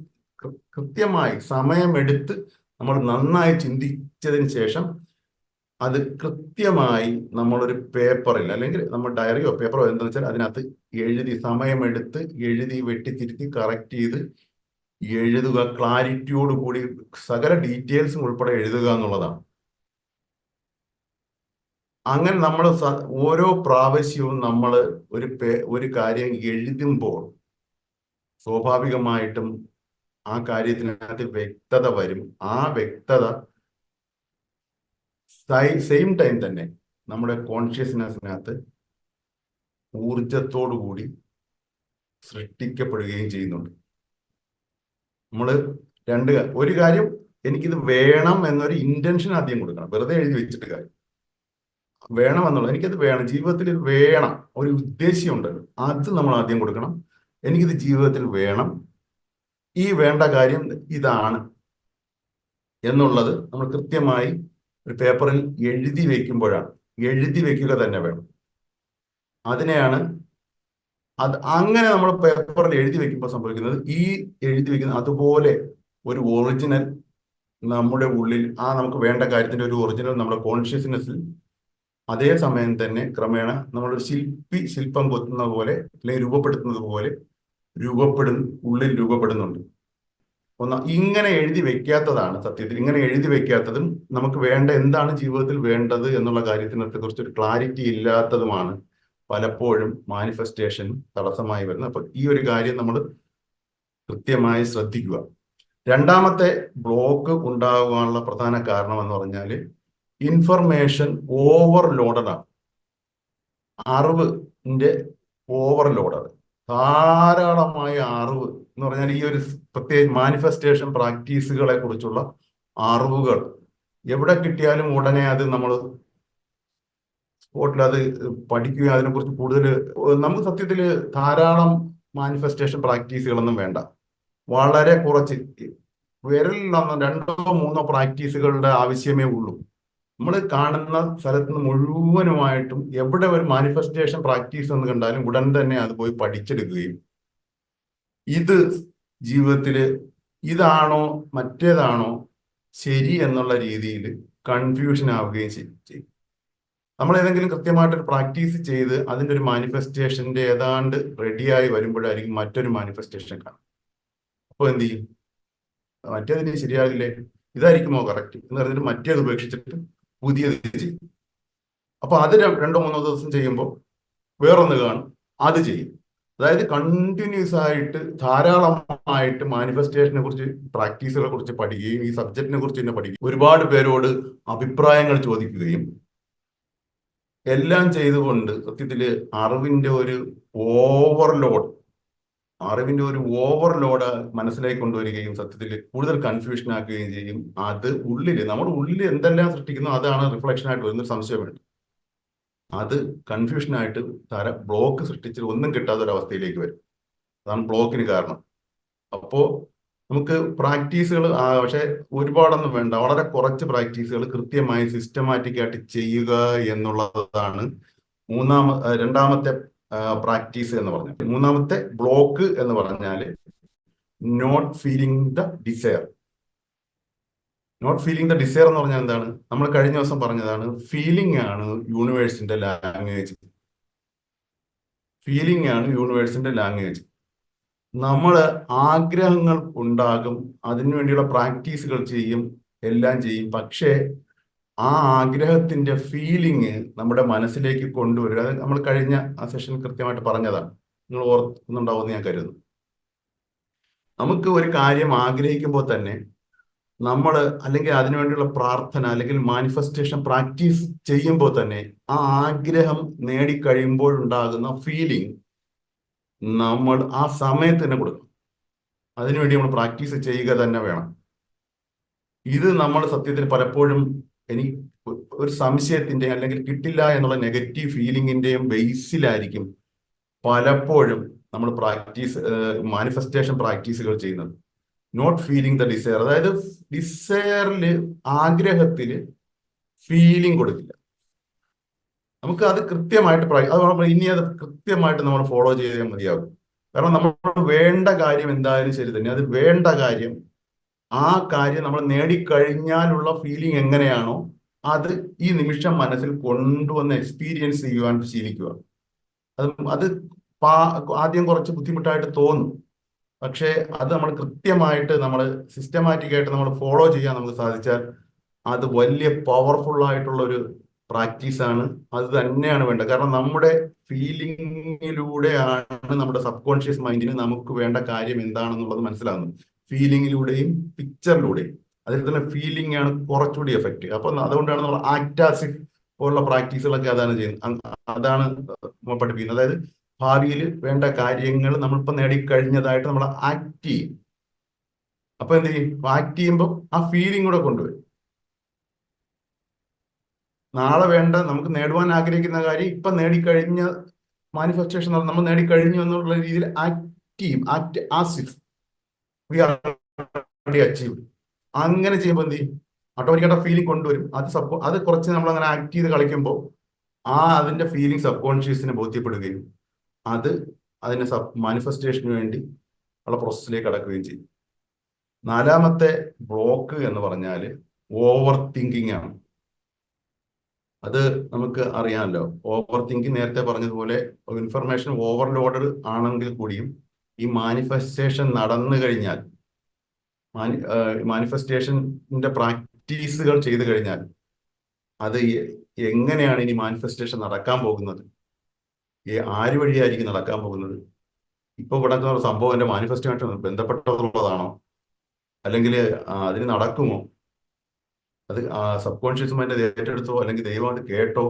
S1: കൃത്യമായി സമയമെടുത്ത് നമ്മൾ നന്നായി ചിന്തിച്ചതിന് ശേഷം അത് കൃത്യമായി നമ്മളൊരു പേപ്പറിൽ, അല്ലെങ്കിൽ നമ്മൾ ഡയറിയോ പേപ്പറോ എന്താണെന്ന് വെച്ചാൽ അതിനകത്ത് സമയമെടുത്ത് എഴുതി വെട്ടിത്തിരുത്തി കറക്റ്റ് ചെയ്ത് എഴുതുക. ക്ലാരിറ്റിയോടുകൂടി സകല ഡീറ്റെയിൽസും ഉൾപ്പെടെ എഴുതുക എന്നുള്ളതാണ്. അങ്ങനെ നമ്മൾ ഓരോ പ്രാവശ്യവും നമ്മൾ ഒരു കാര്യം എഴുതുമ്പോൾ സ്വാഭാവികമായിട്ടും ആ കാര്യത്തിനകത്ത് വ്യക്തത വരും. ആ വ്യക്തത സെയിം ടൈം തന്നെ നമ്മുടെ കോൺഷ്യസ്നെസ്സിനകത്ത് ഊർജത്തോടുകൂടി സൃഷ്ടിക്കപ്പെടുകയും ചെയ്യുന്നുണ്ട്. ഒരു കാര്യം, എനിക്കിത് വേണം എന്നൊരു ഇന്റൻഷൻ ആദ്യം കൊടുക്കണം. വെറുതെ എഴുതി വെച്ചിട്ട് കാര്യം വേണം എന്നുള്ളത്, എനിക്കത് വേണം, ജീവിതത്തിൽ വേണം, ഒരു ഉദ്ദേശ്യമുണ്ട്, അത് നമ്മൾ ആദ്യം കൊടുക്കണം. എനിക്കിത് ജീവിതത്തിൽ വേണം, ഈ വേണ്ട കാര്യം ഇതാണ് എന്നുള്ളത് നമ്മൾ കൃത്യമായി ഒരു പേപ്പറിൽ എഴുതി വെക്കുമ്പോഴാണ്. എഴുതി വെക്കുക തന്നെ വേണം. അതിനെയാണ് അങ്ങനെ നമ്മൾ പേപ്പറിൽ എഴുതി വെക്കുമ്പോൾ സംഭവിക്കുന്നത്, ഈ എഴുതി വെക്കുന്ന അതുപോലെ ഒരു ഒറിജിനൽ നമ്മുടെ ഉള്ളിൽ, നമുക്ക് വേണ്ട കാര്യത്തിന്റെ ഒരു ഒറിജിനൽ നമ്മുടെ കോൺഷ്യസ്നെസ്സിൽ അതേ സമയം തന്നെ ക്രമേണ നമ്മളൊരു ശില്പം കൊത്തുന്ന പോലെ, അല്ലെങ്കിൽ രൂപപ്പെടുത്തുന്നത് പോലെ ഉള്ളിൽ രൂപപ്പെടുന്നുണ്ട്. ഇങ്ങനെ എഴുതി വെക്കാത്തതാണ് സത്യത്തിൽ. ഇങ്ങനെ എഴുതി വെക്കാത്തതും നമുക്ക് എന്താണ് ജീവിതത്തിൽ വേണ്ടത് എന്നുള്ള കാര്യത്തിനെ കുറിച്ച് ഒരു ക്ലാരിറ്റി ഇല്ലാത്തതുമാണ് പലപ്പോഴും മാനിഫെസ്റ്റേഷൻ തടസ്സമായി വരുന്നത്. അപ്പൊ ഈ ഒരു കാര്യം നമ്മൾ കൃത്യമായി ശ്രദ്ധിക്കുക. രണ്ടാമത്തെ ബ്ലോക്ക് ഉണ്ടാകാനുള്ള പ്രധാന കാരണം എന്ന് പറഞ്ഞാൽ ഇൻഫർമേഷൻ ഓവർലോഡാണ്. അറിവിന്റെ ഓവർലോഡാണ്. ധാരാളമായ അറിവ് എന്ന് പറഞ്ഞാൽ ഈ ഒരു പ്രത്യേക മാനിഫെസ്റ്റേഷൻ പ്രാക്ടീസുകളെ കുറിച്ചുള്ള അറിവുകൾ എവിടെ കിട്ടിയാലും ഉടനെ അത് നമ്മൾ സ്പോട്ടിൽ അത് പഠിക്കുക, അതിനെക്കുറിച്ച് കൂടുതൽ നമുക്ക് സത്യത്തിൽ ധാരാളം മാനിഫെസ്റ്റേഷൻ പ്രാക്ടീസുകളൊന്നും വേണ്ട. വളരെ കുറച്ച് വിരലിലൊന്നോ 2-3 പ്രാക്ടീസുകളുടെ ആവശ്യമേ ഉള്ളൂ. നമ്മൾ കാണുന്ന സ്ഥലത്ത് നിന്ന് മുഴുവനുമായിട്ടും എവിടെ ഒരു മാനിഫെസ്റ്റേഷൻ പ്രാക്ടീസ് എന്ന് കണ്ടാലും ഉടൻ തന്നെ അത് പോയി പഠിച്ചെടുക്കുകയും ഇത് ജീവിതത്തിൽ ഇതാണോ മറ്റേതാണോ ശരി എന്നുള്ള രീതിയിൽ കൺഫ്യൂഷൻ ആവുകയും ചെയ്യും. നമ്മൾ ഏതെങ്കിലും കൃത്യമായിട്ടൊരു പ്രാക്ടീസ് ചെയ്ത് അതിൻ്റെ ഒരു മാനിഫെസ്റ്റേഷൻ്റെ ഏതാണ്ട് റെഡിയായി വരുമ്പോഴായിരിക്കും മറ്റൊരു മാനിഫെസ്റ്റേഷൻ കാണും. അപ്പോൾ എന്ത് ചെയ്യും? മറ്റേതിന് ശരിയാകില്ലേ, ഇതായിരിക്കുമോ കറക്റ്റ് എന്ന് പറഞ്ഞിട്ട് മറ്റേത് ഉപേക്ഷിച്ചിട്ട് പുതിയത് ചെയ്യും. അപ്പൊ അത് 2-3 ദിവസം ചെയ്യുമ്പോൾ വേറൊന്ന് കാണും, അത് ചെയ്യും. അതായത് കണ്ടിന്യൂസ് ആയിട്ട് ധാരാളമായിട്ട് മാനിഫെസ്റ്റേഷനെ കുറിച്ച് പ്രാക്ടീസുകളെ കുറിച്ച് പഠിക്കുകയും ഈ സബ്ജക്റ്റിനെ കുറിച്ച് തന്നെ പഠിക്കുകയും ഒരുപാട് പേരോട് അഭിപ്രായങ്ങൾ ചോദിക്കുകയും എല്ലാം ചെയ്തുകൊണ്ട് സത്യത്തില് അറിവിന്റെ ഒരു ഓവർലോഡ് അറിവിന്റെ ഒരു ഓവർലോഡ് മനസ്സിലേക്ക് കൊണ്ടുവരികയും സത്യത്തിൽ കൂടുതൽ കൺഫ്യൂഷൻ ആക്കുകയും ചെയ്യും. അത് നമ്മുടെ ഉള്ളിൽ എന്തെല്ലാം സൃഷ്ടിക്കുന്നു അതാണ് റിഫ്ലക്ഷൻ ആയിട്ട് വരുന്ന സംശയമുണ്ട്. അത് കൺഫ്യൂഷനായിട്ട് ബ്ലോക്ക് സൃഷ്ടിച്ചിട്ട് ഒന്നും കിട്ടാത്ത ഒരു അവസ്ഥയിലേക്ക് വരും. അതാണ് ബ്ലോക്കിന് കാരണം. അപ്പോ നമുക്ക് പ്രാക്ടീസുകൾ പക്ഷെ ഒരുപാടൊന്നും വേണ്ട, വളരെ കുറച്ച് പ്രാക്ടീസുകൾ കൃത്യമായി സിസ്റ്റമാറ്റിക് ആയിട്ട് ചെയ്യുക എന്നുള്ളതാണ് രണ്ടാമത്തെ പ്രാക്ടീസ് എന്ന് പറഞ്ഞാൽ. മൂന്നാമത്തെ ബ്ലോക്ക് എന്ന് പറഞ്ഞാൽ not feeling the desire. Not feeling the desire എന്ന് പറഞ്ഞാൽ എന്താണ്? നമ്മൾ കഴിഞ്ഞ ദിവസം പറഞ്ഞതാണ്, ഫീലിംഗ് ആണ് യൂണിവേഴ്സിന്റെ ലാംഗ്വേജ്. ഫീലിംഗ് ആണ് യൂണിവേഴ്സിന്റെ ലാംഗ്വേജ്. നമ്മൾ ആഗ്രഹങ്ങൾ ഉണ്ടാകും, അതിനുവേണ്ടിയുള്ള പ്രാക്ടീസുകൾ ചെയ്യും, എല്ലാം ചെയ്യും. പക്ഷേ ആ ആഗ്രഹത്തിന്റെ ഫീലിംഗ് നമ്മുടെ മനസ്സിലേക്ക് കൊണ്ടുവരിക. അത് നമ്മൾ കഴിഞ്ഞ ആ സെഷൻ കൃത്യമായിട്ട് പറഞ്ഞതാണ്, നിങ്ങൾ ഓർക്കുന്നുണ്ടാവുമെന്ന് ഞാൻ കരുതുന്നു. നമുക്ക് ഒരു കാര്യം ആഗ്രഹിക്കുമ്പോൾ തന്നെ നമ്മൾ അല്ലെങ്കിൽ അതിനുവേണ്ടിയുള്ള പ്രാർത്ഥന അല്ലെങ്കിൽ മാനിഫെസ്റ്റേഷൻ പ്രാക്ടീസ് ചെയ്യുമ്പോൾ തന്നെ ആ ആഗ്രഹം നേടിക്കഴിയുമ്പോഴുണ്ടാകുന്ന ഫീലിംഗ് നമ്മൾ ആ സമയത്ത് തന്നെ കൊടുക്കണം. അതിനുവേണ്ടി നമ്മൾ പ്രാക്ടീസ് ചെയ്യുക തന്നെ വേണം. ഇത് നമ്മൾ സത്യത്തിൽ പലപ്പോഴും ഒരു സംശയത്തിന്റെ അല്ലെങ്കിൽ കിട്ടില്ല എന്നുള്ള നെഗറ്റീവ് ഫീലിംഗിന്റെയും ബേസിലായിരിക്കും പലപ്പോഴും നമ്മൾ മാനിഫെസ്റ്റേഷൻ പ്രാക്ടീസുകൾ ചെയ്യുന്നത്. നോട്ട് ഫീലിംഗ് ദ ഡിസയർ, അതായത് ഡിസയറില് ആഗ്രഹത്തില് ഫീലിംഗ് കൊടുക്കില്ല. നമുക്ക് അത് കൃത്യമായിട്ട് ഇനി അത് കൃത്യമായിട്ട് നമ്മൾ ഫോളോ ചെയ്തേ മതിയാകും. കാരണം നമ്മൾ വേണ്ട കാര്യം എന്തായാലും ശരി തന്നെ, അത് വേണ്ട കാര്യം, ആ കാര്യം നമ്മൾ നേടിക്കഴിഞ്ഞാലുള്ള ഫീലിംഗ് എങ്ങനെയാണോ അത് ഈ നിമിഷം മനസ്സിൽ കൊണ്ടുവന്ന് എക്സ്പീരിയൻസ് ചെയ്യുവാൻ ശീലിക്കുക. അത് ആദ്യം കുറച്ച് ബുദ്ധിമുട്ടായിട്ട് തോന്നും, പക്ഷേ അത് നമ്മൾ കൃത്യമായിട്ട് നമ്മൾ സിസ്റ്റമാറ്റിക് ആയിട്ട് നമ്മൾ ഫോളോ ചെയ്യാൻ നമുക്ക് സാധിച്ചാൽ അത് വലിയ പവർഫുൾ ആയിട്ടുള്ള ഒരു പ്രാക്ടീസാണ്. അത് തന്നെയാണ് വേണ്ടത്. കാരണം നമ്മുടെ ഫീലിംഗിലൂടെയാണ് നമ്മുടെ സബ് കോൺഷ്യസ് മൈൻഡിന് നമുക്ക് വേണ്ട കാര്യം എന്താണെന്നുള്ളത് മനസ്സിലാകുന്നത്. ഫീലിംഗിലൂടെയും പിക്ചറിലൂടെയും. അതിൽ തന്നെ ഫീലിംഗ് ആണ് കുറച്ചുകൂടി എഫക്റ്റ്. അപ്പൊ അതുകൊണ്ടാണ് നമ്മൾ ആക്ടാസിക് പോലുള്ള പ്രാക്ടീസുകളൊക്കെ അതാണ് നമ്മൾ പഠിപ്പിക്കുന്നത്. അതായത് ഭാവിയിൽ വേണ്ട കാര്യങ്ങൾ നമ്മളിപ്പോ നേടിക്കഴിഞ്ഞതായിട്ട് നമ്മൾ ആക്ട് ചെയ്യും. അപ്പൊ എന്ത് ചെയ്യും? ആക്ട് ചെയ്യുമ്പോൾ ആ ഫീലിംഗ് കൂടെ കൊണ്ടുവരും. നാളെ വേണ്ട നമുക്ക് നേടുവാൻ ആഗ്രഹിക്കുന്ന കാര്യം ഇപ്പൊ നേടിക്കഴിഞ്ഞ മാനിഫെസ്റ്റേഷൻ നമ്മൾ നേടിക്കഴിഞ്ഞു എന്നുള്ള രീതിയിൽ ആക്ട് ചെയ്യും. Act as if we are achieve. അങ്ങനെ ചെയ്യുമ്പോൾ എന്ത് ചെയ്യും? ഓട്ടോമാറ്റിക്കായിട്ട് ഫീലിംഗ് കൊണ്ടുവരും. അത് കുറച്ച് നമ്മൾ അങ്ങനെ ആക്ട് ചെയ്ത് കളിക്കുമ്പോൾ അതിന്റെ ഫീലിംഗ് സബ് കോൺഷ്യസിനെ ബോധ്യപ്പെടുകയും അതിന്റെ മാനിഫെസ്റ്റേഷന് വേണ്ടി ഉള്ള പ്രോസസ്സിലേക്ക് കടക്കുകയും ചെയ്യും. നാലാമത്തെ ബ്ലോക്ക് എന്ന് പറഞ്ഞാൽ ഓവർ തിങ്കിങ് ആണ്. അത് നമുക്ക് അറിയാമല്ലോ. ഓവർ തിങ്കിങ് നേരത്തെ പറഞ്ഞതുപോലെ ഇൻഫർമേഷൻ ഓവർലോഡ് ആണെങ്കിൽ കൂടിയും ഈ മാനിഫെസ്റ്റേഷൻ നടന്നു കഴിഞ്ഞാൽ, മാനിഫെസ്റ്റേഷന്റെ പ്രാക്ടീസുകൾ ചെയ്തു കഴിഞ്ഞാൽ അത് എങ്ങനെയാണ് ഇനി മാനിഫെസ്റ്റേഷൻ നടക്കാൻ പോകുന്നത്, ആര് വഴിയായിരിക്കും നടക്കാൻ പോകുന്നത്, ഇപ്പൊ നടക്കുന്ന സംഭവം എന്റെ മാനിഫെസ്റ്റേഷൻ ബന്ധപ്പെട്ടുള്ളതാണോ, അല്ലെങ്കിൽ അതിന് നടക്കുമോ, അത് സബ് കോൺഷ്യസ് മൈൻഡ് ഏറ്റെടുത്തോ അല്ലെങ്കിൽ ദൈവം അത് കേട്ടോ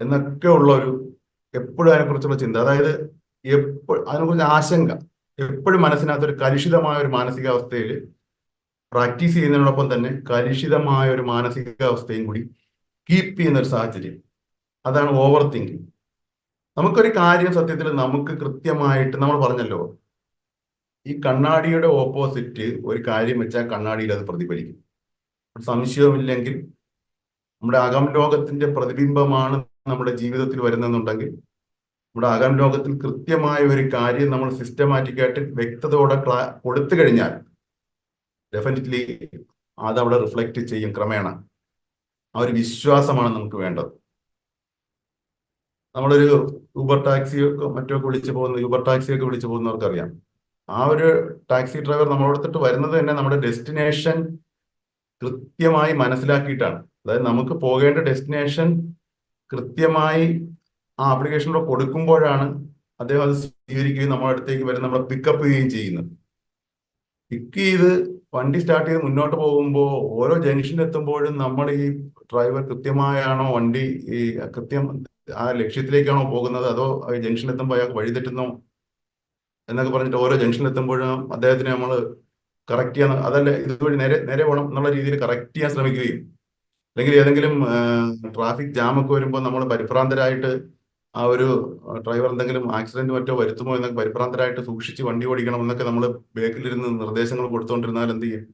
S1: എന്നൊക്കെ ഉള്ള എപ്പോഴും അതിനെക്കുറിച്ചുള്ള ചിന്ത. അതായത് അതിനെക്കുറിച്ച് ആശങ്ക എപ്പോഴും മനസ്സിനകത്ത് ഒരു കലുഷിതമായ ഒരു മാനസികാവസ്ഥയിൽ പ്രാക്ടീസ് ചെയ്യുന്നതിനോടൊപ്പം തന്നെ കലുഷിതമായ ഒരു മാനസികാവസ്ഥയും കൂടി കീപ്പ് ചെയ്യുന്ന ഒരു സാഹചര്യം. അതാണ് ഓവർ തിങ്കിങ്. നമുക്കൊരു കാര്യം സത്യത്തിൽ നമുക്ക് കൃത്യമായിട്ട് നമ്മൾ പറഞ്ഞല്ലോ, ഈ കണ്ണാടിയുടെ ഓപ്പോസിറ്റ് ഒരു കാര്യം വെച്ചാൽ കണ്ണാടിയിൽ അത് പ്രതിഫലിക്കും. സംശയമില്ലെങ്കിൽ നമ്മുടെ അകം ലോകത്തിന്റെ പ്രതിബിംബമാണ് നമ്മുടെ ജീവിതത്തിൽ വരുന്നെന്നുണ്ടെങ്കിൽ നമ്മുടെ അകം ലോകത്തിൽ കൃത്യമായ ഒരു കാര്യം നമ്മൾ സിസ്റ്റമാറ്റിക് ആയിട്ട് വ്യക്തതയോടെ കൊടുത്തു കഴിഞ്ഞാൽ ഡെഫിനറ്റ്ലി അതവിടെ റിഫ്ലക്റ്റ് ചെയ്യും ക്രമേണ. ആ ഒരു വിശ്വാസമാണ് നമുക്ക് വേണ്ടത്. നമ്മളൊരു ഊബർ ടാക്സിയൊക്കെ മറ്റൊക്കെ യൂബർ ടാക്സിയൊക്കെ വിളിച്ചു പോകുന്നവർക്കറിയാം, ആ ഒരു ടാക്സി ഡ്രൈവർ നമ്മളോടത്തിട്ട് വരുന്നത് തന്നെ നമ്മുടെ ഡെസ്റ്റിനേഷൻ കൃത്യമായി മനസ്സിലാക്കിയിട്ടാണ്. അതായത് നമുക്ക് പോകേണ്ട ഡെസ്റ്റിനേഷൻ കൃത്യമായി ആ ആപ്ലിക്കേഷനിലൂടെ കൊടുക്കുമ്പോഴാണ് അദ്ദേഹം അത് സ്വീകരിക്കുകയും നമ്മുടെ അടുത്തേക്ക് വരും, നമ്മളെ പിക്കപ്പ് ചെയ്യുകയും ചെയ്യുന്നത്. പിക്ക് ചെയ്ത് വണ്ടി സ്റ്റാർട്ട് ചെയ്ത് മുന്നോട്ട് പോകുമ്പോൾ ഓരോ ജംഗ്ഷനിൽ എത്തുമ്പോഴും നമ്മൾ ഈ ഡ്രൈവർ കൃത്യമായാണോ വണ്ടി ഈ കൃത്യം ആ ലക്ഷ്യത്തിലേക്കാണോ പോകുന്നത്, അതോ ജംഗ്ഷനിൽ എത്തുമ്പോൾ അയാൾക്ക് വഴിതെറ്റുന്നോ എന്നൊക്കെ പറഞ്ഞിട്ട് ഓരോ ജംഗ്ഷനിൽ എത്തുമ്പോഴും അദ്ദേഹത്തിനെ നമ്മൾ കറക്റ്റ് ചെയ്യാൻ, അതല്ല ഇതുവഴി നേരെ നേരെ പോകണം എന്നുള്ള രീതിയിൽ കറക്റ്റ് ചെയ്യാൻ ശ്രമിക്കുകയും, അല്ലെങ്കിൽ ഏതെങ്കിലും ട്രാഫിക് ജാമൊക്കെ വരുമ്പോൾ നമ്മൾ പരിഭ്രാന്തരായിട്ട് ആ ഒരു ഡ്രൈവർ എന്തെങ്കിലും ആക്സിഡന്റ് മറ്റോ വരുത്തുമോ എന്നൊക്കെ പരിഭ്രാന്തരായിട്ട് സൂക്ഷിച്ച് വണ്ടി ഓടിക്കണം എന്നൊക്കെ നമ്മൾ ബാക്കിലിരുന്ന് നിർദ്ദേശങ്ങൾ കൊടുത്തുകൊണ്ടിരുന്നാൽ എന്ത് ചെയ്യും?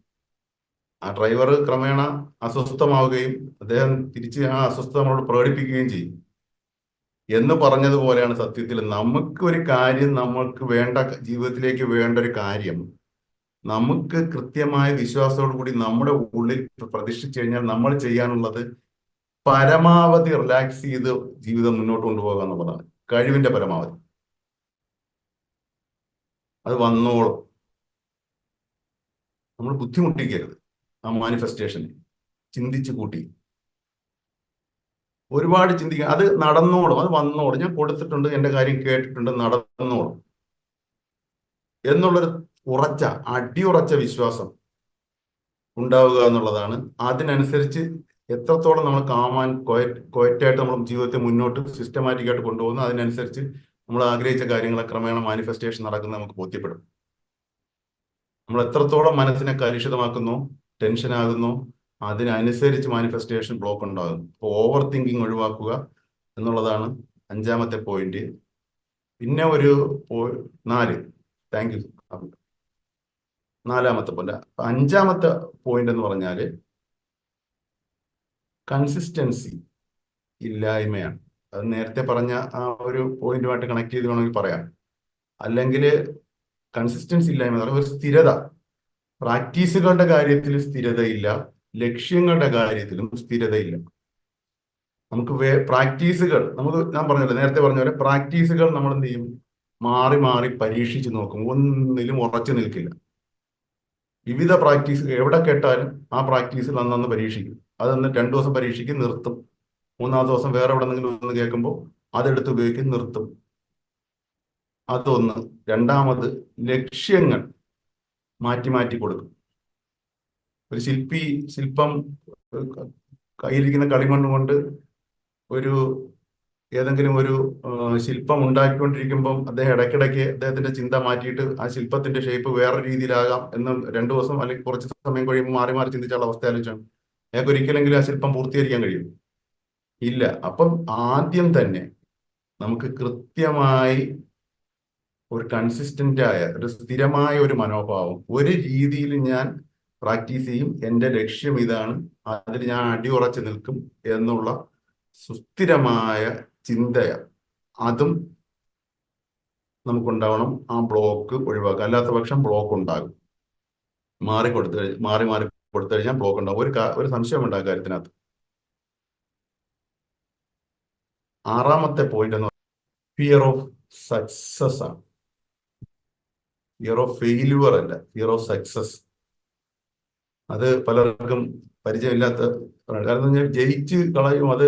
S1: ആ ഡ്രൈവർ ക്രമേണ അസ്വസ്ഥമാവുകയും അദ്ദേഹം തിരിച്ച് ആ അസ്വസ്ഥത നമ്മളോട് പ്രകടിപ്പിക്കുകയും ചെയ്യും. എന്ന് പറഞ്ഞതുപോലെയാണ് സത്യത്തിൽ നമുക്ക് ഒരു കാര്യം, നമ്മൾക്ക് വേണ്ട ജീവിതത്തിലേക്ക് വേണ്ട ഒരു കാര്യം നമുക്ക് കൃത്യമായ വിശ്വാസത്തോടു കൂടി നമ്മുടെ ഉള്ളിൽ പ്രതിഷ്ഠിച്ചു കഴിഞ്ഞാൽ നമ്മൾ ചെയ്യാനുള്ളത് പരമാവധി റിലാക്സ് ചെയ്ത് ജീവിതം മുന്നോട്ട് കൊണ്ടുപോകുക എന്നുള്ളതാണ്. കഴിവിന്റെ പരമാവധി അത് വന്നോളും. നമ്മൾ ബുദ്ധിമുട്ടിക്കരുത് ആ മാനിഫെസ്റ്റേഷനെ. ചിന്തിച്ചു കൂട്ടി ഒരുപാട് ചിന്തിക്കുക, അത് നടന്നോളും, അത് വന്നോളും. ഞാൻ കൊടുത്തിട്ടുണ്ട്, എൻ്റെ കാര്യം കേട്ടിട്ടുണ്ട്, നടന്നോളും എന്നുള്ളൊരു അടിയുറച്ച വിശ്വാസം ഉണ്ടാവുക എന്നുള്ളതാണ്. അതിനനുസരിച്ച് എത്രത്തോളം നമ്മൾ കാമാൻ ക്വയറ്റായിട്ട് നമ്മൾ ജീവിതത്തെ മുന്നോട്ട് സിസ്റ്റമാറ്റിക്കായിട്ട് കൊണ്ടുപോകുന്നു, അതിനനുസരിച്ച് നമ്മൾ ആഗ്രഹിച്ച കാര്യങ്ങളെ ക്രമേണ മാനിഫെസ്റ്റേഷൻ നടക്കുന്നത് നമുക്ക് ബോധ്യപ്പെടും. നമ്മൾ എത്രത്തോളം മനസ്സിനെ കലുഷിതമാക്കുന്നു, ടെൻഷൻ ആകുന്നു, അതിനനുസരിച്ച് മാനിഫെസ്റ്റേഷൻ ബ്ലോക്ക് ഉണ്ടാകും. അപ്പോൾ ഓവർ തിങ്കിങ് ഒഴിവാക്കുക എന്നുള്ളതാണ് 5ാമത്തെ പോയിന്റ്. പിന്നെ ഒരു 4, താങ്ക് യു. 4ാമത്തെ പോയിന്റ്. 5ാമത്തെ പോയിന്റ് എന്ന് പറഞ്ഞാൽ കൺസിസ്റ്റൻസി ഇല്ലായ്മയാണ്. അത് നേരത്തെ പറഞ്ഞ ആ ഒരു പോയിന്റുമായിട്ട് കണക്ട് ചെയ്ത് വേണമെങ്കിൽ പറയാം. അല്ലെങ്കിൽ കൺസിസ്റ്റൻസി ഇല്ലായ്മ, ഒരു സ്ഥിരത, പ്രാക്ടീസുകളുടെ കാര്യത്തിൽ സ്ഥിരതയില്ല, ലക്ഷ്യങ്ങളുടെ കാര്യത്തിലും സ്ഥിരതയില്ല. നമുക്ക് പ്രാക്ടീസുകൾ ഞാൻ പറഞ്ഞല്ലോ, നേരത്തെ പറഞ്ഞ പോലെ പ്രാക്ടീസുകൾ നമ്മൾ എന്ത് ചെയ്യും? മാറി മാറി പരീക്ഷിച്ച് നോക്കും, ഒന്നിലും ഉറച്ചു നിൽക്കില്ല. വിവിധ പ്രാക്ടീസ് എവിടെ കേട്ടാലും ആ പ്രാക്ടീസിൽ അന്നന്ന് പരീക്ഷിക്കും. അതൊന്ന് 2 ദിവസം പരീക്ഷിക്കും, നിർത്തും. 3-ാമത്തെ ദിവസം വേറെ എവിടെന്നെങ്കിലും ഒന്ന് കേൾക്കുമ്പോൾ അതെടുത്ത് ഉപയോഗിക്കും, നിർത്തും. അതൊന്ന്. 2ാമത്, ലക്ഷ്യങ്ങൾ മാറ്റി മാറ്റി കൊടുക്കും. ഒരു ശില്പം കയ്യിലിരിക്കുന്ന കളിമണ്ണ് കൊണ്ട് ഏതെങ്കിലും ഒരു ശില്പം ഉണ്ടാക്കിക്കൊണ്ടിരിക്കുമ്പം അദ്ദേഹം ഇടയ്ക്കിടയ്ക്ക് അദ്ദേഹത്തിന്റെ ചിന്ത മാറ്റിയിട്ട് ആ ശില്പത്തിന്റെ ഷേപ്പ് വേറെ രീതിയിലാകാം എന്ന് 2 ദിവസം അല്ലെങ്കിൽ കുറച്ച് സമയം കഴിയുമ്പോൾ മാറി മാറി ചിന്തിച്ചുള്ള അവസ്ഥ ആലോചിച്ചാണ് അയാൾക്ക് ഒരിക്കലെങ്കിലും ആ ശില്പം പൂർത്തീകരിക്കാൻ കഴിയും? ഇല്ല. അപ്പം ആദ്യം തന്നെ നമുക്ക് കൃത്യമായി ഒരു കൺസിസ്റ്റന്റ് ആയ ഒരു സ്ഥിരമായ ഒരു മനോഭാവം, ഒരു രീതിയിൽ ഞാൻ പ്രാക്ടീസ് ചെയ്യും, എൻ്റെ ലക്ഷ്യം ഇതാണ്, അതിൽ ഞാൻ അടിയുറച്ച് നിൽക്കും എന്നുള്ള സുസ്ഥിരമായ ചിന്തയ, അതും നമുക്കുണ്ടാവണം. ആ ബ്ലോക്ക് ഒഴിവാക്കുക. അല്ലാത്ത പക്ഷം ബ്ലോക്ക് ഉണ്ടാകും. മാറി മാറി കൊടുത്തു കഴിഞ്ഞാൽ ബ്ലോക്ക് ഉണ്ടാകും. ഒരു സംശയം ഉണ്ടാകും കാര്യത്തിനകത്ത്. 6ാമത്തെ പോയിന്റ് എന്ന് പറയുന്നത് ഫിയർ ഓഫ് സക്സസ് ആണ്. ഫിയർ ഓഫ് ഫെയിലുവർ അല്ല, ഫിയർ ഓഫ് സക്സസ്. അത് പലർക്കും പരിചയമില്ലാത്ത കാരണം ഞാൻ ജയിച്ച് കളയും. അത്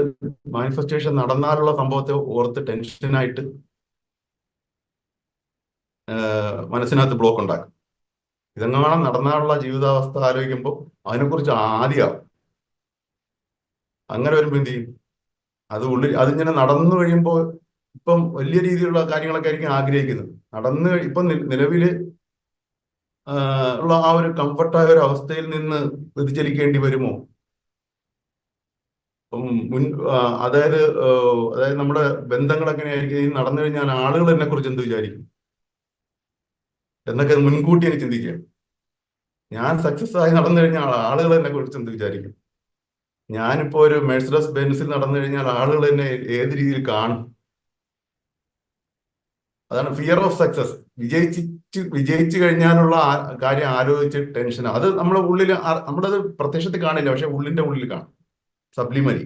S1: മാനിഫെസ്റ്റേഷൻ നടന്നാലുള്ള സംഭവത്തെ ഓർത്ത് ടെൻഷനായിട്ട് മനസ്സിനകത്ത് ബ്ലോക്ക് ഉണ്ടാക്കും. ഇതെങ്ങാനും നടന്നാലുള്ള ജീവിതാവസ്ഥ ആലോചിക്കുമ്പോൾ അതിനെക്കുറിച്ച് ആദ്യമാവും. അങ്ങനെ വരുമ്പോൾ എന്ത് ചെയ്യും? അതിങ്ങനെ നടന്നു കഴിയുമ്പോൾ ഇപ്പം വലിയ രീതിയിലുള്ള കാര്യങ്ങളൊക്കെ ആയിരിക്കും ആഗ്രഹിക്കുന്നത്. ഇപ്പം നിലവിൽ ഉള്ള ആ ഒരു കംഫർട്ടായ ഒരു അവസ്ഥയിൽ നിന്ന് വ്യതിചലിക്കേണ്ടി വരുമോ? അതായത് നമ്മുടെ ബന്ധങ്ങൾ എങ്ങനെയായിരിക്കും? ഈ നടന്നു കഴിഞ്ഞാൽ ആളുകൾ എന്നെ കുറിച്ച് എന്ത് വിചാരിക്കും എന്നൊക്കെ മുൻകൂട്ടി എനിക്ക് ചിന്തിക്കുക. ഞാൻ സക്സസ് ആയി നടന്നു കഴിഞ്ഞാൽ ആളുകൾ എന്നെ കുറിച്ച് എന്ത് വിചാരിക്കും? ഞാനിപ്പോ ഒരു മെഴ്സിഡസ് ബെൻസിൽ നടന്നു കഴിഞ്ഞാൽ ആളുകൾ എന്നെ ഏത് രീതിയിൽ കാണും? അതാണ് ഫിയർ ഓഫ് സക്സസ്. വിജയിച്ചു കഴിഞ്ഞാലുള്ള കാര്യം ആലോചിച്ച് ടെൻഷൻ. അത് നമ്മുടെ ഉള്ളിൽ, നമ്മളത് പ്രത്യക്ഷത്തിൽ കാണില്ല, പക്ഷെ ഉള്ളിന്റെ ഉള്ളിൽ കാണും. സബ്ലിമറി.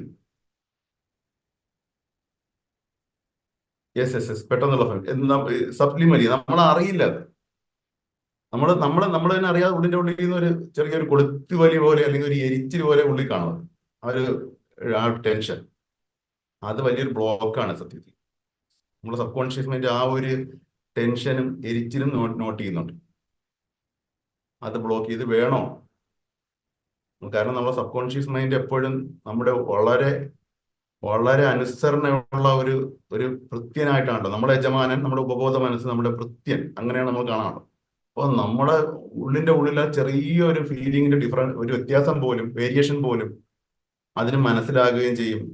S1: യെസ് പെട്ടെന്നുള്ള സബ്ലിമറി. നമ്മൾ അറിയില്ല. നമ്മൾ തന്നെ അറിയാതെ ഉള്ളിന്റെ ഉള്ളിൽ നിന്ന് ഒരു ചെറിയൊരു കൊളുത്തുവലി പോലെ അല്ലെങ്കിൽ ഒരു എരിച്ചിൽ പോലെ ഉള്ളിൽ കാണുന്നത് ആ ടെൻഷൻ. അത് വലിയൊരു ബ്ലോക്കാണ് സത്യത്തിൽ. നമ്മുടെ സബ് കോൺഷ്യസ് മൈൻഡ് ആ ഒരു ടെൻഷനും എരിച്ചിലും നോട്ട് ചെയ്യുന്നുണ്ട്. അത് ബ്ലോക്ക് ചെയ്ത് വേണോ? കാരണം നമ്മുടെ സബ് കോൺഷ്യസ് മൈൻഡ് എപ്പോഴും നമ്മുടെ വളരെ വളരെ അനുസരണയുള്ള ഒരു ഒരു ഭൃത്യനായിട്ടാണല്ലോ. നമ്മുടെ യജമാനൻ, നമ്മുടെ ഉപബോധ മനസ്സ്, നമ്മുടെ ഭൃത്യൻ, അങ്ങനെയാണ് നമ്മൾ കാണാറ്. അപ്പോൾ നമ്മുടെ ഉള്ളിലെ ചെറിയൊരു ഫീലിംഗിന്റെ ഒരു വ്യത്യാസം പോലും, വേരിയേഷൻ പോലും അതിന് മനസ്സിലാകുകയും ചെയ്യും.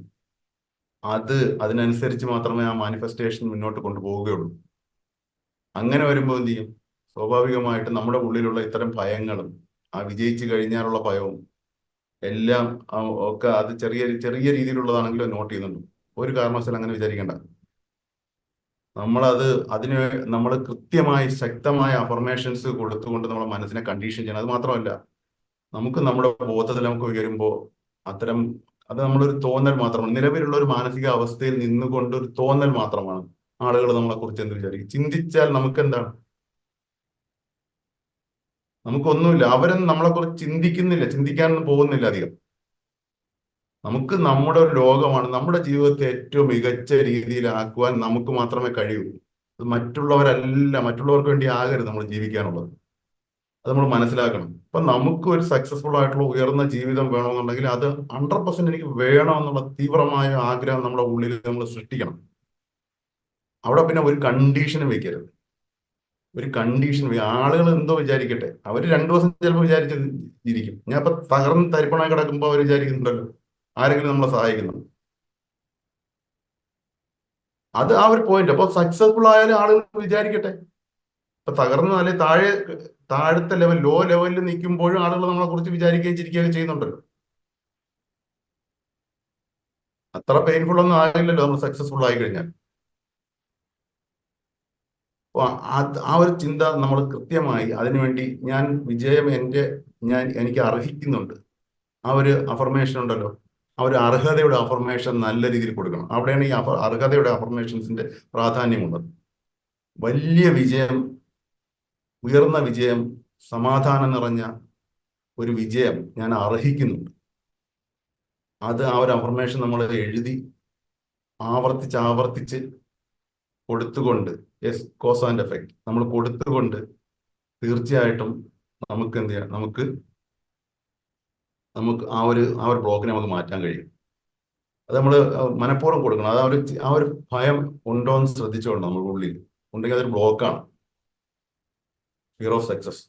S1: അതിനനുസരിച്ച് മാത്രമേ ആ മാനിഫെസ്റ്റേഷൻ മുന്നോട്ട് കൊണ്ടുപോവുകയുള്ളൂ. അങ്ങനെ വരുമ്പോൾ എന്ത് ചെയ്യും? സ്വാഭാവികമായിട്ട് നമ്മുടെ ഉള്ളിലുള്ള ഇത്തരം ഭയങ്ങളും, ആ വിജയിച്ചു കഴിഞ്ഞാലുള്ള ഭയവും എല്ലാം ഒക്കെ അത് ചെറിയ ചെറിയ രീതിയിലുള്ളതാണെങ്കിലും നോട്ട് ചെയ്യുന്നുണ്ട്. ഒരു കാരണവശാലും അങ്ങനെ വിചാരിക്കേണ്ട. അതിന് നമ്മൾ കൃത്യമായി ശക്തമായ അഫർമേഷൻസ് കൊടുത്തുകൊണ്ട് നമ്മുടെ മനസ്സിനെ കണ്ടീഷൻ ചെയ്യണം. അത് മാത്രമല്ല, നമുക്ക് നമ്മുടെ ബോധത്തിൽ നമുക്ക് ഉയരുമ്പോൾ അത് നമ്മളൊരു തോന്നൽ മാത്രമാണ്. നിലവിലുള്ള ഒരു മാനസിക അവസ്ഥയിൽ നിന്നുകൊണ്ട് ഒരു തോന്നൽ മാത്രമാണ്. ആളുകൾ നമ്മളെ കുറിച്ച് എന്ത് വിചാരിക്കും? ചിന്തിച്ചാൽ നമുക്ക് എന്താണ്? നമുക്കൊന്നുമില്ല. അവരൊന്നും നമ്മളെ കുറിച്ച് ചിന്തിക്കുന്നില്ല, ചിന്തിക്കാനൊന്നും പോകുന്നില്ല അധികം. നമുക്ക് നമ്മുടെ ഒരു ലോകമാണ്. നമ്മുടെ ജീവിതത്തെ ഏറ്റവും മികച്ച രീതിയിലാക്കുവാൻ നമുക്ക് മാത്രമേ കഴിയൂ. അത് മറ്റുള്ളവർക്ക് വേണ്ടി ആകരുത് നമ്മൾ ജീവിക്കാനുള്ളത്. അത് നമ്മൾ മനസ്സിലാക്കണം. അപ്പൊ നമുക്ക് ഒരു സക്സസ്ഫുൾ ആയിട്ടുള്ള ഉയർന്ന ജീവിതം വേണമെന്നുണ്ടെങ്കിൽ അത് 100% എനിക്ക് വേണമെന്നുള്ള തീവ്രമായ ആഗ്രഹം നമ്മുടെ ഉള്ളിൽ നമ്മൾ സൃഷ്ടിക്കണം. അവിടെ പിന്നെ ഒരു കണ്ടീഷനും വെക്കരുത്. ഒരു കണ്ടീഷൻ ആളുകൾ എന്തോ വിചാരിക്കട്ടെ, അവർ 2 ദിവസം ചിലപ്പോൾ വിചാരിച്ചിരിക്കും. ഞാൻ ഇപ്പൊ തകർന്ന് തരിപ്പണായി കിടക്കുമ്പോൾ അവർ വിചാരിക്കുന്നുണ്ടല്ലോ ആരെങ്കിലും നമ്മളെ സഹായിക്കുന്നു. അത് ആ ഒരു പോയിന്റ്. അപ്പൊ സക്സസ്ഫുൾ ആയാലും ആളുകൾ വിചാരിക്കട്ടെ. ഇപ്പൊ തകർന്ന് അല്ലെ താഴത്തെ ലോ ലെവലിൽ നിൽക്കുമ്പോഴും ആളുകൾ നമ്മളെ കുറിച്ച് വിചാരിക്കുകയും ചിരിക്കുകയും ചെയ്യുന്നുണ്ടല്ലോ. അത്ര പെയിൻഫുൾ ഒന്നും ആകില്ലല്ലോ നമ്മൾ സക്സസ്ഫുൾ ആയി കഴിഞ്ഞാൽ. അപ്പൊ ആ ഒരു ചിന്ത നമ്മൾ കൃത്യമായി അതിനുവേണ്ടി എനിക്ക് അർഹിക്കുന്നുണ്ട്. ആ ഒരു അഫർമേഷൻ ഉണ്ടല്ലോ, ആ ഒരു അർഹതയുടെ അഫർമേഷൻ നല്ല രീതിയിൽ കൊടുക്കണം. അവിടെയാണ് ഈ അർഹതയുടെ അഫർമേഷൻസിന്റെ പ്രാധാന്യമുള്ളത്. വലിയ വിജയം, ഉയർന്ന വിജയം, സമാധാനം നിറഞ്ഞ ഒരു വിജയം ഞാൻ അർഹിക്കുന്നുണ്ട്. ആ ഒരു അഫർമേഷൻ നമ്മൾ എഴുതി ആവർത്തിച്ച് കൊടുത്തുകൊണ്ട്, കോസ് ആൻഡ് എഫക്റ്റ് നമ്മൾ കൊടുത്തുകൊണ്ട് തീർച്ചയായിട്ടും നമുക്ക് എന്ത് ചെയ്യാം? നമുക്ക് ആ ഒരു ബ്ലോക്കിനെ നമുക്ക് മാറ്റാൻ കഴിയും. അത് നമ്മൾ മനഃപൂർവ്വം കൊടുക്കണം. ആ ഒരു ഭയം ഉണ്ടോ എന്ന് ശ്രദ്ധിച്ചുകൊണ്ട് നമ്മുടെ ഉള്ളിൽ ഉണ്ടെങ്കിൽ അതൊരു ബ്ലോക്കാണ്. Fear of success.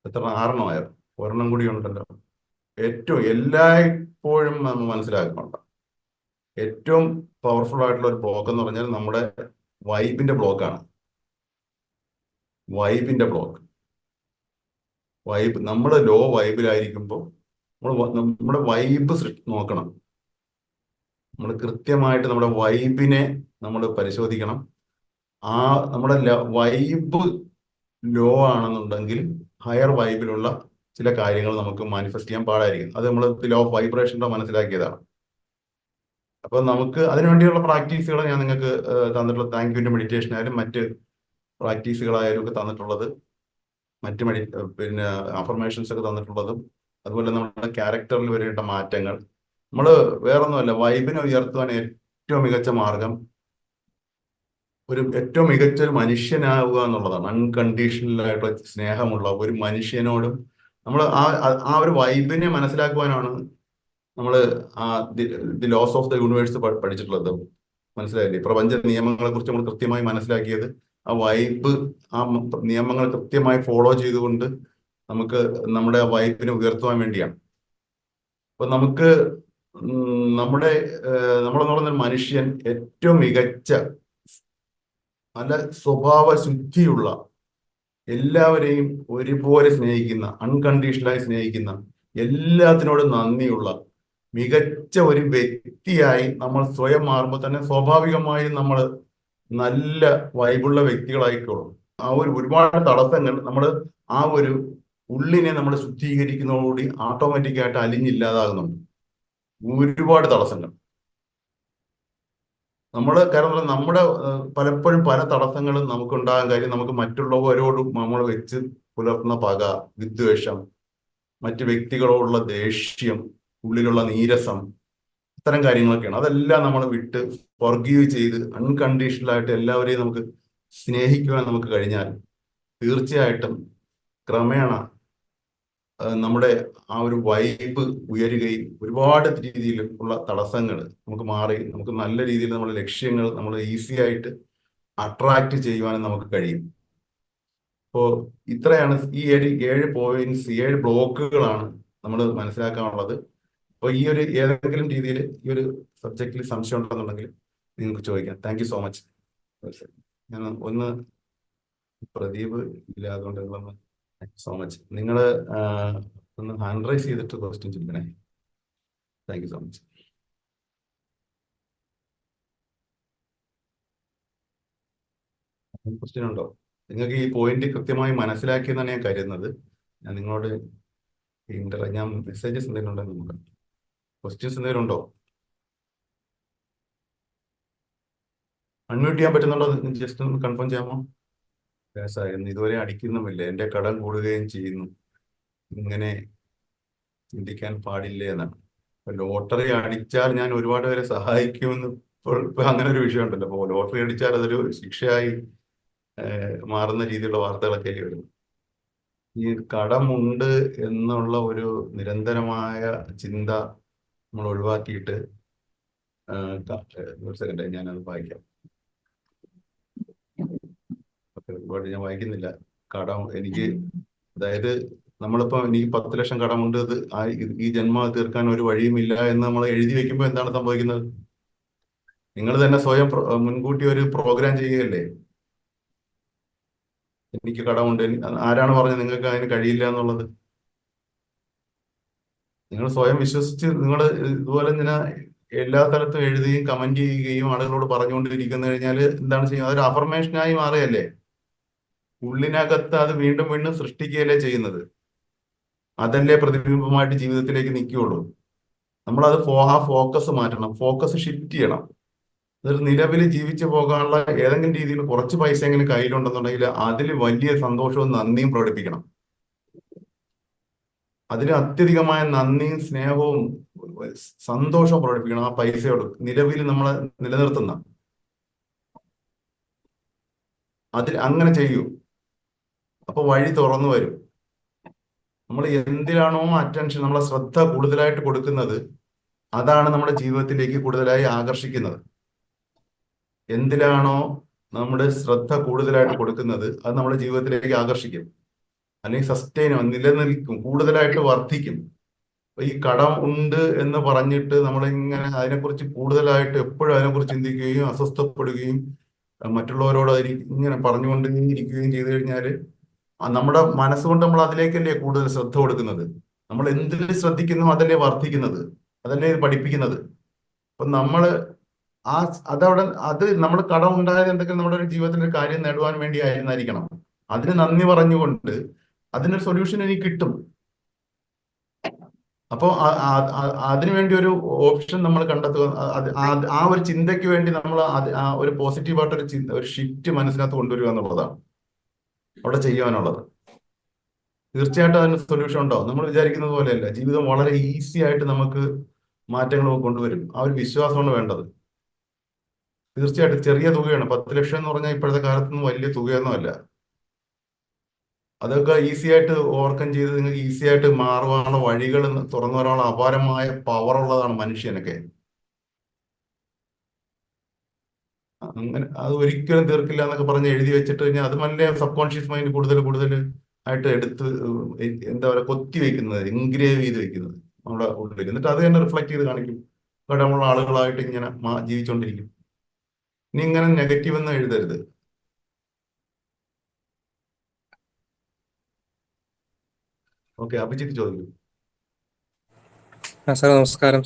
S1: എത്ര 6 ഒരെണ്ണം കൂടി ഉണ്ടല്ലോ. എല്ലായ്പ്പോഴും നമ്മൾ മനസ്സിലാക്കണ്ട, ഏറ്റവും പവർഫുൾ ആയിട്ടുള്ള ഒരു ബ്ലോക്ക് എന്ന് പറഞ്ഞാൽ നമ്മുടെ വൈബിന്റെ ബ്ലോക്കാണ്. നമ്മൾ ലോ വൈബിലായിരിക്കുമ്പോൾ നമ്മുടെ വൈബ് നോക്കണം. നമ്മൾ കൃത്യമായിട്ട് നമ്മുടെ വൈബിനെ നമ്മൾ പരിശോധിക്കണം. നമ്മുടെ വൈബ് ലോ ആണെന്നുണ്ടെങ്കിൽ ഹയർ വൈബിലുള്ള ചില കാര്യങ്ങൾ നമുക്ക് മാനിഫെസ്റ്റ് ചെയ്യാൻ പാടായിരിക്കും. അത് നമ്മൾ ലോ ഓഫ് വൈബ്രേഷൻ്റെ മനസ്സിലാക്കിയതാണ്. അപ്പൊ നമുക്ക് അതിനുവേണ്ടിയുള്ള പ്രാക്ടീസുകൾ ഞാൻ നിങ്ങൾക്ക് തന്നിട്ടുള്ള താങ്ക് യുവിന്റെ മെഡിറ്റേഷൻ ആയാലും മറ്റ് പ്രാക്ടീസുകളായാലും ഒക്കെ തന്നിട്ടുള്ളത്, പിന്നെ അഫർമേഷൻസ് ഒക്കെ തന്നിട്ടുള്ളതും, അതുപോലെ നമ്മുടെ ക്യാരക്ടറിൽ വരേണ്ട മാറ്റങ്ങൾ. നമ്മൾ വേറൊന്നുമല്ല, വൈബിനെ ഉയർത്തുവാൻ ഏറ്റവും മികച്ച മാർഗം ഏറ്റവും മികച്ച ഒരു മനുഷ്യനാവുക എന്നുള്ളതാണ്. അൺകണ്ടീഷണൽ ആയിട്ടുള്ള സ്നേഹമുള്ള ഒരു മനുഷ്യനോടും നമ്മൾ ആ ഒരു വൈബിനെ മനസ്സിലാക്കുവാനാണ് നമ്മൾ the laws of the universe പഠിച്ചിട്ടുള്ളത്. മനസ്സിലായില്ലേ? പ്രപഞ്ച നിയമങ്ങളെ കുറിച്ച് നമ്മൾ കൃത്യമായി മനസ്സിലാക്കിയത് ആ നിയമങ്ങൾ കൃത്യമായി ഫോളോ ചെയ്തുകൊണ്ട് നമുക്ക് നമ്മുടെ ആ വൈബിനെ ഉയർത്തുവാൻ വേണ്ടിയാണ്. അപ്പൊ നമുക്ക് നമ്മളെന്ന് പറയുന്ന മനുഷ്യൻ ഏറ്റവും മികച്ച, നല്ല സ്വഭാവ ശുദ്ധിയുള്ള, എല്ലാവരെയും ഒരുപോലെ സ്നേഹിക്കുന്ന, അൺകണ്ടീഷണലായി സ്നേഹിക്കുന്ന, എല്ലാത്തിനോടും നന്ദിയുള്ള മികച്ച ഒരു വ്യക്തിയായി നമ്മൾ സ്വയം മാറുമ്പോൾ തന്നെ സ്വാഭാവികമായും നമ്മൾ നല്ല വൈബുള്ള വ്യക്തികളായിക്കോളും. ഒരുപാട് തടസ്സങ്ങൾ നമ്മൾ ആ ഒരു ഉള്ളിനെ നമ്മൾ ശുദ്ധീകരിക്കുന്നതോടുകൂടി ഓട്ടോമാറ്റിക്കായിട്ട് അലിഞ്ഞില്ലാതാകുന്നുണ്ട്. ഒരുപാട് തടസ്സങ്ങൾ കാരണം പലപ്പോഴും പല തടസ്സങ്ങളും നമുക്കുണ്ടാകാൻ കാര്യം നമുക്ക് മറ്റുള്ളവരോടും നമ്മൾ വെച്ച് പുലർത്തുന്ന പക, വിദ്വേഷം, മറ്റു വ്യക്തികളോടുള്ള ദേഷ്യം, ഉള്ളിലുള്ള നീരസം, ഇത്തരം കാര്യങ്ങളൊക്കെയാണ്. അതെല്ലാം നമ്മൾ വിട്ട് ഫോർഗീവ് ചെയ്ത് അൺകണ്ടീഷണൽ ആയിട്ട് എല്ലാവരെയും നമുക്ക് സ്നേഹിക്കുവാൻ നമുക്ക് കഴിഞ്ഞാൽ തീർച്ചയായിട്ടും ക്രമേണ നമ്മുടെ ആ ഒരു വൈബ് ഉയരുകയും ഒരുപാട് രീതിയിൽ ഉള്ള തടസ്സങ്ങൾ നമുക്ക് മാറി നമുക്ക് നല്ല രീതിയിൽ നമ്മുടെ ലക്ഷ്യങ്ങൾ നമ്മൾ ഈസി ആയിട്ട് അട്രാക്ട് ചെയ്യുവാനും നമുക്ക് കഴിയും. അപ്പോൾ ഇത്രയാണ് ഈ 7 പോയിന്റ്സ്, 7 ബ്ലോക്കുകളാണ് നമ്മൾ മനസ്സിലാക്കാനുള്ളത്. അപ്പോൾ ഈ ഒരു ഏതെങ്കിലും രീതിയിൽ ഈ ഒരു സബ്ജക്റ്റിൽ സംശയം ഉണ്ടെന്നുണ്ടെങ്കിൽ നിങ്ങൾക്ക് ചോദിക്കാം. Thank you so much. ഞാൻ ഒന്ന് പ്രദീപ് ഇല്ല, അതുകൊണ്ട് നിങ്ങളൊന്ന് താങ്ക് യു സോ മച്ച്. നിങ്ങൾ ഒന്ന് ഹാൻഡ് റൈസ് ചെയ്തിട്ട് ക്വസ്റ്റ്യൻ ചോദിക്കണേ. Thank you so much. Question ഉണ്ടോ? നിങ്ങൾക്ക് ഈ പോയിന്റ് കൃത്യമായി മനസ്സിലാക്കിയെന്നാണ് ഞാൻ കരുതുന്നത്. ഞാൻ നിങ്ങളോട് ഞാൻ മെസ്സേജസ് എന്തെങ്കിലും ഉണ്ടോ നോക്കാം. ക്വസ്റ്റ്യൻസ് എന്തെങ്കിലും ഉണ്ടോ? അൺമ്യൂട്ട് ചെയ്യാൻ പറ്റുന്നുണ്ടോ? ജസ്റ്റ് ഒന്ന് കൺഫേം ചെയ്യാമോ? കേസായിരുന്നു, ഇതുവരെ അടിക്കുന്നുമില്ല. എൻ്റെ കടം കൂടുകയും ചെയ്യുന്നു. ഇങ്ങനെ ചിന്തിക്കാൻ പാടില്ലേ എന്നാണ്. ലോട്ടറി അടിച്ചാൽ ഞാൻ ഒരുപാട് പേരെ സഹായിക്കുമെന്ന് ഇപ്പൊ അങ്ങനെ ഒരു വിഷയം ഉണ്ടല്ലോ. അപ്പോൾ ലോട്ടറി അടിച്ചാൽ അതൊരു ശിക്ഷയായി മാറുന്ന രീതിയിലുള്ള വാർത്തകളൊക്കെ വരുന്നു. ഈ കടമുണ്ട് എന്നുള്ള ഒരു നിരന്തരമായ ചിന്ത നമ്മൾ ഒഴിവാക്കിയിട്ട് ഒരു സെക്കൻഡ് ഞാനത് വായിക്കാം. ഒരുപാട് ഞാൻ വായിക്കുന്നില്ല. കടം എനിക്ക്, അതായത് നമ്മളിപ്പോ എനിക്ക് 10 ലക്ഷം കടമുണ്ട്, ഈ ജന്മം തീർക്കാൻ ഒരു വഴിയുമില്ല എന്ന് നമ്മൾ എഴുതി വെക്കുമ്പോൾ എന്താണ് സംഭവിക്കുന്നത്? നിങ്ങൾ തന്നെ സ്വയം മുൻകൂട്ടി ഒരു പ്രോഗ്രാം ചെയ്യുകയല്ലേ. എനിക്ക് കടമുണ്ട്, ആരാണ് പറഞ്ഞത് നിങ്ങൾക്ക് അതിന് കഴിയില്ല എന്നുള്ളത്? നിങ്ങൾ സ്വയം വിശ്വസിച്ച് നിങ്ങൾ ഇതുപോലെ ഇങ്ങനെ എല്ലാ സ്ഥലത്തും എഴുതുകയും കമന്റ് ചെയ്യുകയും ആളുകളോട് പറഞ്ഞുകൊണ്ടിരിക്കുന്നു കഴിഞ്ഞാൽ എന്താണ് ചെയ്യുന്നത്? അതൊരു അഫർമേഷനായി മാറുകയല്ലേ. ഉള്ളിനകത്ത് അത് വീണ്ടും വീണ്ടും സൃഷ്ടിക്കുകയല്ലേ ചെയ്യുന്നത്. അതല്ലേ പ്രതിബിംബമായിട്ട് ജീവിതത്തിലേക്ക് നിൽക്കുകയുള്ളൂ. നമ്മളത് ആ ഫോക്കസ് മാറ്റണം, ഫോക്കസ് ഷിഫ്റ്റ് ചെയ്യണം. അതൊരു നിലവിൽ ജീവിച്ചു പോകാനുള്ള ഏതെങ്കിലും രീതിയിൽ കുറച്ച് പൈസ എങ്കിലും കയ്യിലുണ്ടെന്നുണ്ടെങ്കിൽ അതിൽ വലിയ സന്തോഷവും നന്ദിയും പ്രകടിപ്പിക്കണം. അതിന് അത്യധികമായ നന്ദിയും സ്നേഹവും സന്തോഷവും പ്രകടിപ്പിക്കണം ആ പൈസയോട്, നിലവിൽ നമ്മളെ നിലനിർത്തുന്ന. അതിൽ അങ്ങനെ ചെയ്യൂ. അപ്പൊ വഴി തുറന്നു വരും. നമ്മൾ എന്തിനാണോ അറ്റൻഷൻ, നമ്മളെ ശ്രദ്ധ കൂടുതലായിട്ട് കൊടുക്കുന്നത്, അതാണ് നമ്മുടെ ജീവിതത്തിലേക്ക് കൂടുതലായി ആകർഷിക്കുന്നത്. എന്തിലാണോ നമ്മുടെ ശ്രദ്ധ കൂടുതലായിട്ട് കൊടുക്കുന്നത് അത് നമ്മുടെ ജീവിതത്തിലേക്ക് ആകർഷിക്കും, അല്ലെങ്കിൽ സസ്റ്റൈൻ നിലനിൽക്കും, കൂടുതലായിട്ട് വർദ്ധിക്കും. അപ്പൊ ഈ കടം ഉണ്ട് എന്ന് പറഞ്ഞിട്ട് നമ്മളിങ്ങനെ അതിനെക്കുറിച്ച് കൂടുതലായിട്ട് എപ്പോഴും അതിനെക്കുറിച്ച് ചിന്തിക്കുകയും അസ്വസ്ഥപ്പെടുകയും മറ്റുള്ളവരോട് ഇങ്ങനെ പറഞ്ഞുകൊണ്ടേയിരിക്കുകയും ചെയ്തു കഴിഞ്ഞാൽ നമ്മുടെ മനസ്സുകൊണ്ട് നമ്മൾ അതിലേക്കല്ലേ കൂടുതൽ ശ്രദ്ധ കൊടുക്കുന്നത്. നമ്മൾ എന്തിൽ ശ്രദ്ധിക്കുന്നു അതല്ലേ വർദ്ധിക്കുന്നത്, അതല്ലേ പഠിപ്പിക്കുന്നത്. അപ്പൊ നമ്മള് അത് നമ്മൾ കടം ഉണ്ടായത് എന്തെങ്കിലും നമ്മുടെ ഒരു ജീവിതത്തിൽ ഒരു കാര്യം നേടുവാൻ വേണ്ടി ആയിരുന്നായിരിക്കണം. അതിന് നന്ദി പറഞ്ഞുകൊണ്ട് അതിനൊരു സൊല്യൂഷൻ എനിക്ക് കിട്ടും. അപ്പോൾ അതിനുവേണ്ടി ഒരു ഓപ്ഷൻ നമ്മൾ കണ്ടെത്തുക. ആ ഒരു ചിന്തയ്ക്ക് വേണ്ടി നമ്മൾ ഒരു പോസിറ്റീവായിട്ടൊരു ഒരു ഷിഫ്റ്റ് മനസ്സിനകത്ത് കൊണ്ടുവരിക എന്നുള്ളതാണ് അവിടെ ചെയ്യുവാനുള്ളത്. തീർച്ചയായിട്ടും അതിന് സൊല്യൂഷൻ ഉണ്ടാവും. നമ്മൾ വിചാരിക്കുന്നത് പോലെയല്ല. ജീവിതം വളരെ ഈസി ആയിട്ട് നമുക്ക് മാറ്റങ്ങൾ കൊണ്ടുവരും. ആ ഒരു വിശ്വാസമാണ് വേണ്ടത്. തീർച്ചയായിട്ടും ചെറിയ തുകയാണ്. 10 ലക്ഷം എന്ന് പറഞ്ഞാൽ ഇപ്പോഴത്തെ കാലത്തൊന്നും വലിയ തുകയൊന്നും അല്ല. അതൊക്കെ ഈസി ആയിട്ട് ഓവർകം ചെയ്ത് നിങ്ങൾക്ക് ഈസി ആയിട്ട് മാറുവാനുള്ള വഴികൾ തുറന്നു വരാനുള്ള അപാരമായ പവർ ഉള്ളതാണ് മനുഷ്യനൊക്കെ. അങ്ങനെ അത് ഒരിക്കലും തീർക്കില്ല എന്നൊക്കെ പറഞ്ഞ് എഴുതി വെച്ചിട്ട് കഴിഞ്ഞാൽ അത് നല്ല സബ് കോൺഷ്യസ് മൈൻഡ് കൂടുതൽ കൂടുതൽ ആയിട്ട് എടുത്ത് എന്താ പറയുക കൊത്തി വെക്കുന്നത്, എൻഗ്രേവ് ചെയ്ത് വെക്കുന്നത് നമ്മുടെ ഉള്ളിൽ. എന്നിട്ട് അത് തന്നെ റിഫ്ലക്ട് ചെയ്ത് കാണിക്കും. കടമുള്ള ആളുകളായിട്ട് ഇങ്ങനെ ജീവിച്ചുകൊണ്ടിരിക്കും. ഇനി ഇങ്ങനെ നെഗറ്റീവ് ഒന്നും എഴുതരുത്. ഓക്കെ, അഭിജിത്ത് ചോദിക്കും.
S3: സാർ നമസ്കാരം.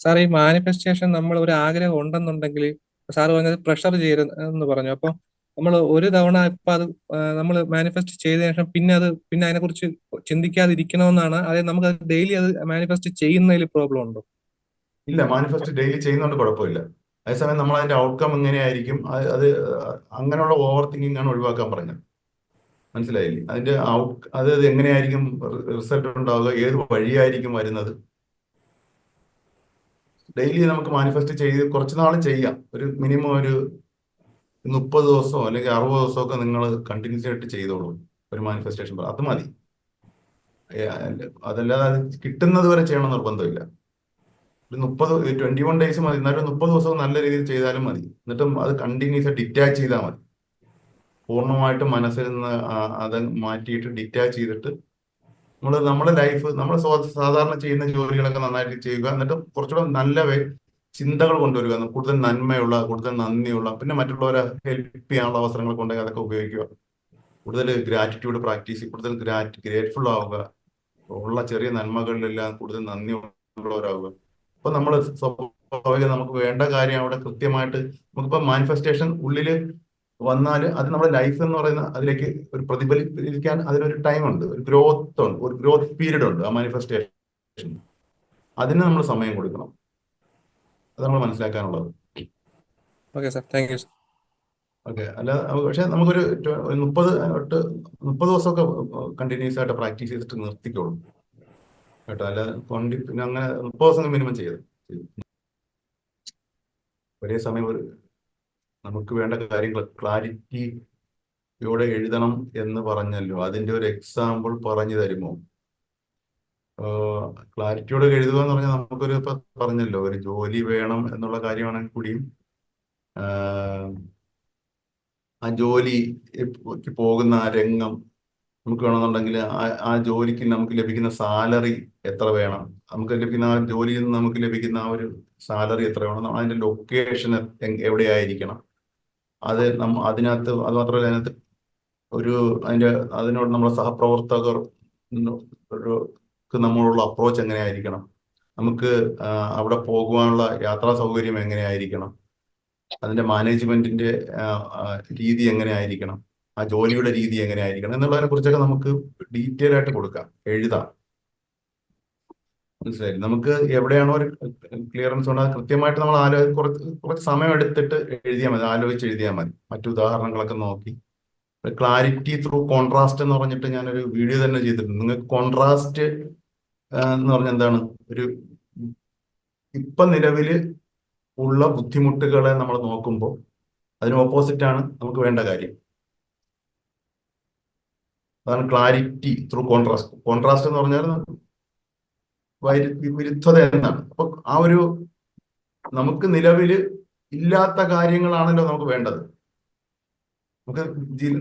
S3: സാർ ഈ മാനിഫെസ്റ്റേഷൻ നമ്മൾ ഒരു ആഗ്രഹം ഉണ്ടെന്നുണ്ടെങ്കിൽ സാറ് പറഞ്ഞത് പ്രഷർ ചെയ്യരുത് എന്ന് പറഞ്ഞു. അപ്പൊ നമ്മൾ ഒരു തവണ ഇപ്പൊ അത് നമ്മൾ മാനിഫെസ്റ്റ് ചെയ്തതിനു ശേഷം പിന്നെ അതിനെക്കുറിച്ച് ചിന്തിക്കാതിരിക്കണമെന്നാണ്. അതായത് നമുക്ക് ഡെയിലി അത് മാനിഫെസ്റ്റ് ചെയ്യുന്നതിൽ പ്രോബ്ലം ഉണ്ടോ?
S1: ഇല്ല, മാനിഫെസ്റ്റ് ഡെയിലി ചെയ്യുന്നതുകൊണ്ട് കുഴപ്പമില്ല. അതേസമയം നമ്മൾ അതിന്റെ ഔട്ട്കം എങ്ങനെയായിരിക്കും അത് അങ്ങനെയുള്ള ഓവർ തിങ്കിങ് ആണ് ഒഴിവാക്കാൻ പറഞ്ഞത്. മനസ്സിലായില്ലേ? അതിന്റെ അത് എങ്ങനെയായിരിക്കും റിസൾട്ട് ഉണ്ടാവുക, ഏത് വഴിയായിരിക്കും വരുന്നത്. ഡെയിലി നമുക്ക് മാനിഫെസ്റ്റ് ചെയ്ത് കുറച്ച് നാൾ ചെയ്യാം. ഒരു മിനിമം ഒരു 30 ദിവസമോ അല്ലെങ്കിൽ 60 ദിവസമൊക്കെ നിങ്ങൾ കണ്ടിന്യൂസ് ആയിട്ട് ചെയ്തോളൂ ഒരു മാനിഫെസ്റ്റേഷൻ. അത് മതി. അതല്ലാതെ അത് കിട്ടുന്നത് വരെ ചെയ്യണം നിർബന്ധമില്ല. ഒരു 21 ഡേയ്സ് മതി. എന്നാലും 30 ദിവസം നല്ല രീതിയിൽ ചെയ്താലും മതി. എന്നിട്ടും അത് കണ്ടിന്യൂസ് ഡിറ്റാച്ച് ചെയ്താൽ മതി. പൂർണ്ണമായിട്ടും മനസ്സിൽ നിന്ന് അത് മാറ്റിയിട്ട് ഡിറ്റാച്ച് ചെയ്തിട്ട് നമ്മുടെ ലൈഫ് നമ്മൾ സാധാരണ ചെയ്യുന്ന ജോലികളൊക്കെ നന്നായിട്ട് ചെയ്യുക. എന്നിട്ട് കുറച്ചുകൂടെ നല്ല ചിന്തകൾ കൊണ്ടുവരിക, കൂടുതൽ നന്മയുള്ള, കൂടുതൽ നന്ദിയുള്ള, പിന്നെ മറ്റുള്ളവരെ ഹെൽപ്പ് ചെയ്യാനുള്ള അവസരങ്ങൾ കൊണ്ടുപോയി അതൊക്കെ ഉപയോഗിക്കുക. കൂടുതൽ ഗ്രാറ്റിറ്റ്യൂഡ് പ്രാക്ടീസ്, കൂടുതൽ ഗ്രേറ്റ്ഫുൾ ആവുക, ഉള്ള ചെറിയ നന്മകളിലെല്ലാം കൂടുതൽ നന്ദിയുള്ളവരാവുക. അപ്പൊ നമ്മൾ സ്വാഭാവികം നമുക്ക് വേണ്ട കാര്യം അവിടെ കൃത്യമായിട്ട് നമുക്കിപ്പോ മാനിഫെസ്റ്റേഷൻ ഉള്ളിൽ വന്നാൽ അത് നമ്മുടെ ലൈഫ് എന്ന് പറയുന്ന അതിലേക്ക് ഒരു പ്രതിഫലിപ്പിക്കാൻ അതിനൊരു ടൈം ഉണ്ട്, ഒരു ഗ്രോത്ത് ഉണ്ട്, ഒരു ഗ്രോത്ത് പീരീഡ് ഉണ്ട് ആ മാനിഫെസ്റ്റേഷൻ. അതിന് നമ്മൾ സമയം കൊടുക്കണം. അത് നമ്മൾ മനസ്സിലാക്കാനുള്ളത്.
S3: Okay sir, thank you.
S1: Okay. അല്ല, പക്ഷെ നമുക്കൊരു 30 ദിവസമൊക്കെ കണ്ടിന്യൂസ് ആയിട്ട് പ്രാക്ടീസ് ചെയ്തിട്ട് നിർത്തിക്കോളൂ കേട്ടോ. അല്ല പിന്നെ അങ്ങനെ 30 ദിവസം മിനിമം ചെയ്ത് ഒരേ സമയം നമുക്ക് വേണ്ട കാര്യങ്ങൾ ക്ലാരിറ്റിയോടെ എഴുതണം എന്ന് പറഞ്ഞല്ലോ. അതിന്റെ ഒരു എക്സാമ്പിൾ പറഞ്ഞു തരുമോ? ക്ലാരിറ്റിയോടെ എഴുതുക എന്ന് പറഞ്ഞാൽ നമുക്കൊരു ഇപ്പൊ പറഞ്ഞല്ലോ ഒരു ജോലി വേണം എന്നുള്ള കാര്യമാണെങ്കിൽ കൂടിയും ആ ജോലിക്ക് പോകുന്ന ആ രംഗം നമുക്ക് വേണമെന്നുണ്ടെങ്കിൽ ആ ജോലിക്ക് നമുക്ക് ലഭിക്കുന്ന സാലറി എത്ര വേണം, നമുക്ക് ലഭിക്കുന്ന ആ ജോലിയിൽ നിന്ന് നമുക്ക് ലഭിക്കുന്ന ആ ഒരു സാലറി എത്ര വേണം, അതിന്റെ ലൊക്കേഷൻ എവിടെയായിരിക്കണം, അത് അതിനകത്ത് അത് മാത്രമല്ല അതിനകത്ത് അതിനോട് നമ്മുടെ സഹപ്രവർത്തകർ നമ്മളുള്ള അപ്രോച്ച് എങ്ങനെയായിരിക്കണം, നമുക്ക് അവിടെ പോകുവാനുള്ള യാത്രാ സൗകര്യം എങ്ങനെയായിരിക്കണം, അതിന്റെ മാനേജ്മെന്റിന്റെ രീതി എങ്ങനെയായിരിക്കണം, ആ ജോലിയുടെ രീതി എങ്ങനെയായിരിക്കണം എന്നുള്ളതിനെ കുറിച്ചൊക്കെ നമുക്ക് ഡീറ്റെയിൽ ആയിട്ട് കൊടുക്കാം, എഴുതാം. മനസ്സിലായി? നമുക്ക് എവിടെയാണോ ഒരു ക്ലിയറൻസ് ഉണ്ട് അത് കൃത്യമായിട്ട് നമ്മൾ കുറച്ച് സമയം എടുത്തിട്ട് എഴുതിയാൽ മതി, ആലോചിച്ച് എഴുതിയാൽ മതി. മറ്റു ഉദാഹരണങ്ങളൊക്കെ നോക്കി. ക്ലാരിറ്റി ത്രൂ കോൺട്രാസ്റ്റ് എന്ന് പറഞ്ഞിട്ട് ഞാനൊരു വീഡിയോ തന്നെ ചെയ്തിട്ടുണ്ട്. നിങ്ങൾക്ക് കോൺട്രാസ്റ്റ് എന്ന് പറഞ്ഞാൽ എന്താണ്? ഇപ്പൊ നിലവില് ഉള്ള ബുദ്ധിമുട്ടുകളെ നമ്മൾ നോക്കുമ്പോൾ അതിന് ഓപ്പോസിറ്റ് ആണ് നമുക്ക് വേണ്ട കാര്യം. അതാണ് ക്ലാരിറ്റി ത്രൂ കോൺട്രാസ്റ്റ്. കോൺട്രാസ്റ്റ് എന്ന് പറഞ്ഞാൽ വിരുദ്ധത എന്നാണ്. അപ്പൊ നമുക്ക് നിലവില് ഇല്ലാത്ത കാര്യങ്ങളാണല്ലോ നമുക്ക് വേണ്ടത്. നമുക്ക്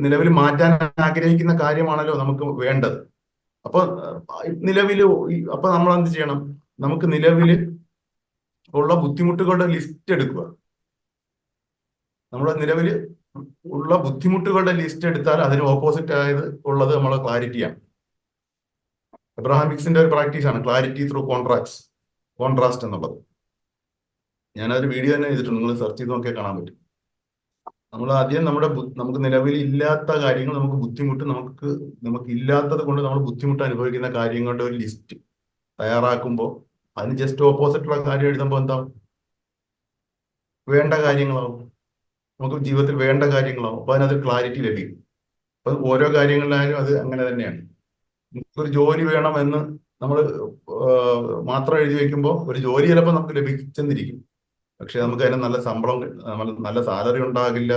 S1: നിലവിൽ മാറ്റാൻ ആഗ്രഹിക്കുന്ന കാര്യമാണല്ലോ നമുക്ക് വേണ്ടത്. അപ്പൊ അപ്പൊ നമ്മൾ എന്ത് ചെയ്യണം? നമുക്ക് നിലവില് ഉള്ള ബുദ്ധിമുട്ടുകളുടെ ലിസ്റ്റ് എടുക്കുക. നമ്മുടെ നിലവിൽ ഉള്ള ബുദ്ധിമുട്ടുകളുടെ ലിസ്റ്റ് എടുത്താൽ അതിന് ഓപ്പോസിറ്റ് ഉള്ളത് നമ്മളെ ക്ലാരിറ്റിയാണ്. എബ്രഹാമിക്സിന്റെ ഒരു പ്രാക്ടീസാണ് ക്ലാരിറ്റി ത്രൂ കോൺട്രാസ്റ്റ് എന്നുള്ളത്. ഞാനതൊരു വീഡിയോ തന്നെ ചെയ്തിട്ടുണ്ട്, നിങ്ങൾ സെർച്ച് ചെയ്ത് നോക്കിയാൽ കാണാൻ പറ്റും. നമ്മൾ ആദ്യം നമുക്ക് നിലവിൽ ഇല്ലാത്ത കാര്യങ്ങൾ, നമുക്ക് ഇല്ലാത്തത് കൊണ്ട് നമ്മൾ ബുദ്ധിമുട്ട് അനുഭവിക്കുന്ന കാര്യങ്ങളുടെ ഒരു ലിസ്റ്റ് തയ്യാറാക്കുമ്പോൾ അതിന് ജസ്റ്റ് ഓപ്പോസിറ്റുള്ള കാര്യം എഴുതുമ്പോൾ എന്താവും? വേണ്ട കാര്യങ്ങളാവും. നമുക്ക് ജീവിതത്തിൽ വേണ്ട കാര്യങ്ങളാവും. അപ്പൊ അതിനകത്ത് ക്ലാരിറ്റി ലഭിക്കും. അപ്പൊ ഓരോ കാര്യങ്ങളിലായാലും അത് അങ്ങനെ തന്നെയാണ്. നമുക്കൊരു ജോലി വേണമെന്ന് നമ്മൾ മാത്രം എഴുതി വെക്കുമ്പോൾ ഒരു ജോലി ചിലപ്പോൾ നമുക്ക് ലഭിച്ചെന്നിരിക്കും, പക്ഷെ നമുക്ക് അതിന് നല്ല ശമ്പളം, നല്ല സാലറി ഉണ്ടാകില്ല.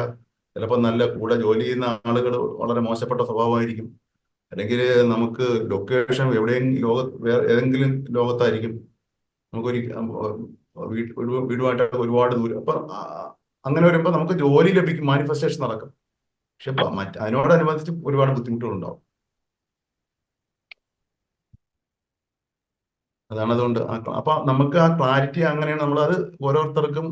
S1: ചിലപ്പോൾ നല്ല കൂടെ ജോലി ചെയ്യുന്ന ആളുകൾ വളരെ മോശപ്പെട്ട സ്വഭാവമായിരിക്കും. അല്ലെങ്കിൽ നമുക്ക് ലൊക്കേഷൻ ഏതെങ്കിലും ലോകത്തായിരിക്കും. നമുക്കൊരു വീടുമായിട്ട് ഒരുപാട് ദൂരം. അപ്പൊ അങ്ങനെ വരുമ്പോൾ നമുക്ക് ജോലി ലഭിക്കും, മാനിഫെസ്റ്റേഷൻ നടക്കും. പക്ഷെ അതിനോടനുബന്ധിച്ച് ഒരുപാട് ബുദ്ധിമുട്ടുകൾ ഉണ്ടാവും. അതാണ്. അതുകൊണ്ട് അപ്പൊ നമുക്ക് ആ ക്ലാരിറ്റി അങ്ങനെയാണ്. നമ്മളത് ഓരോരുത്തർക്കും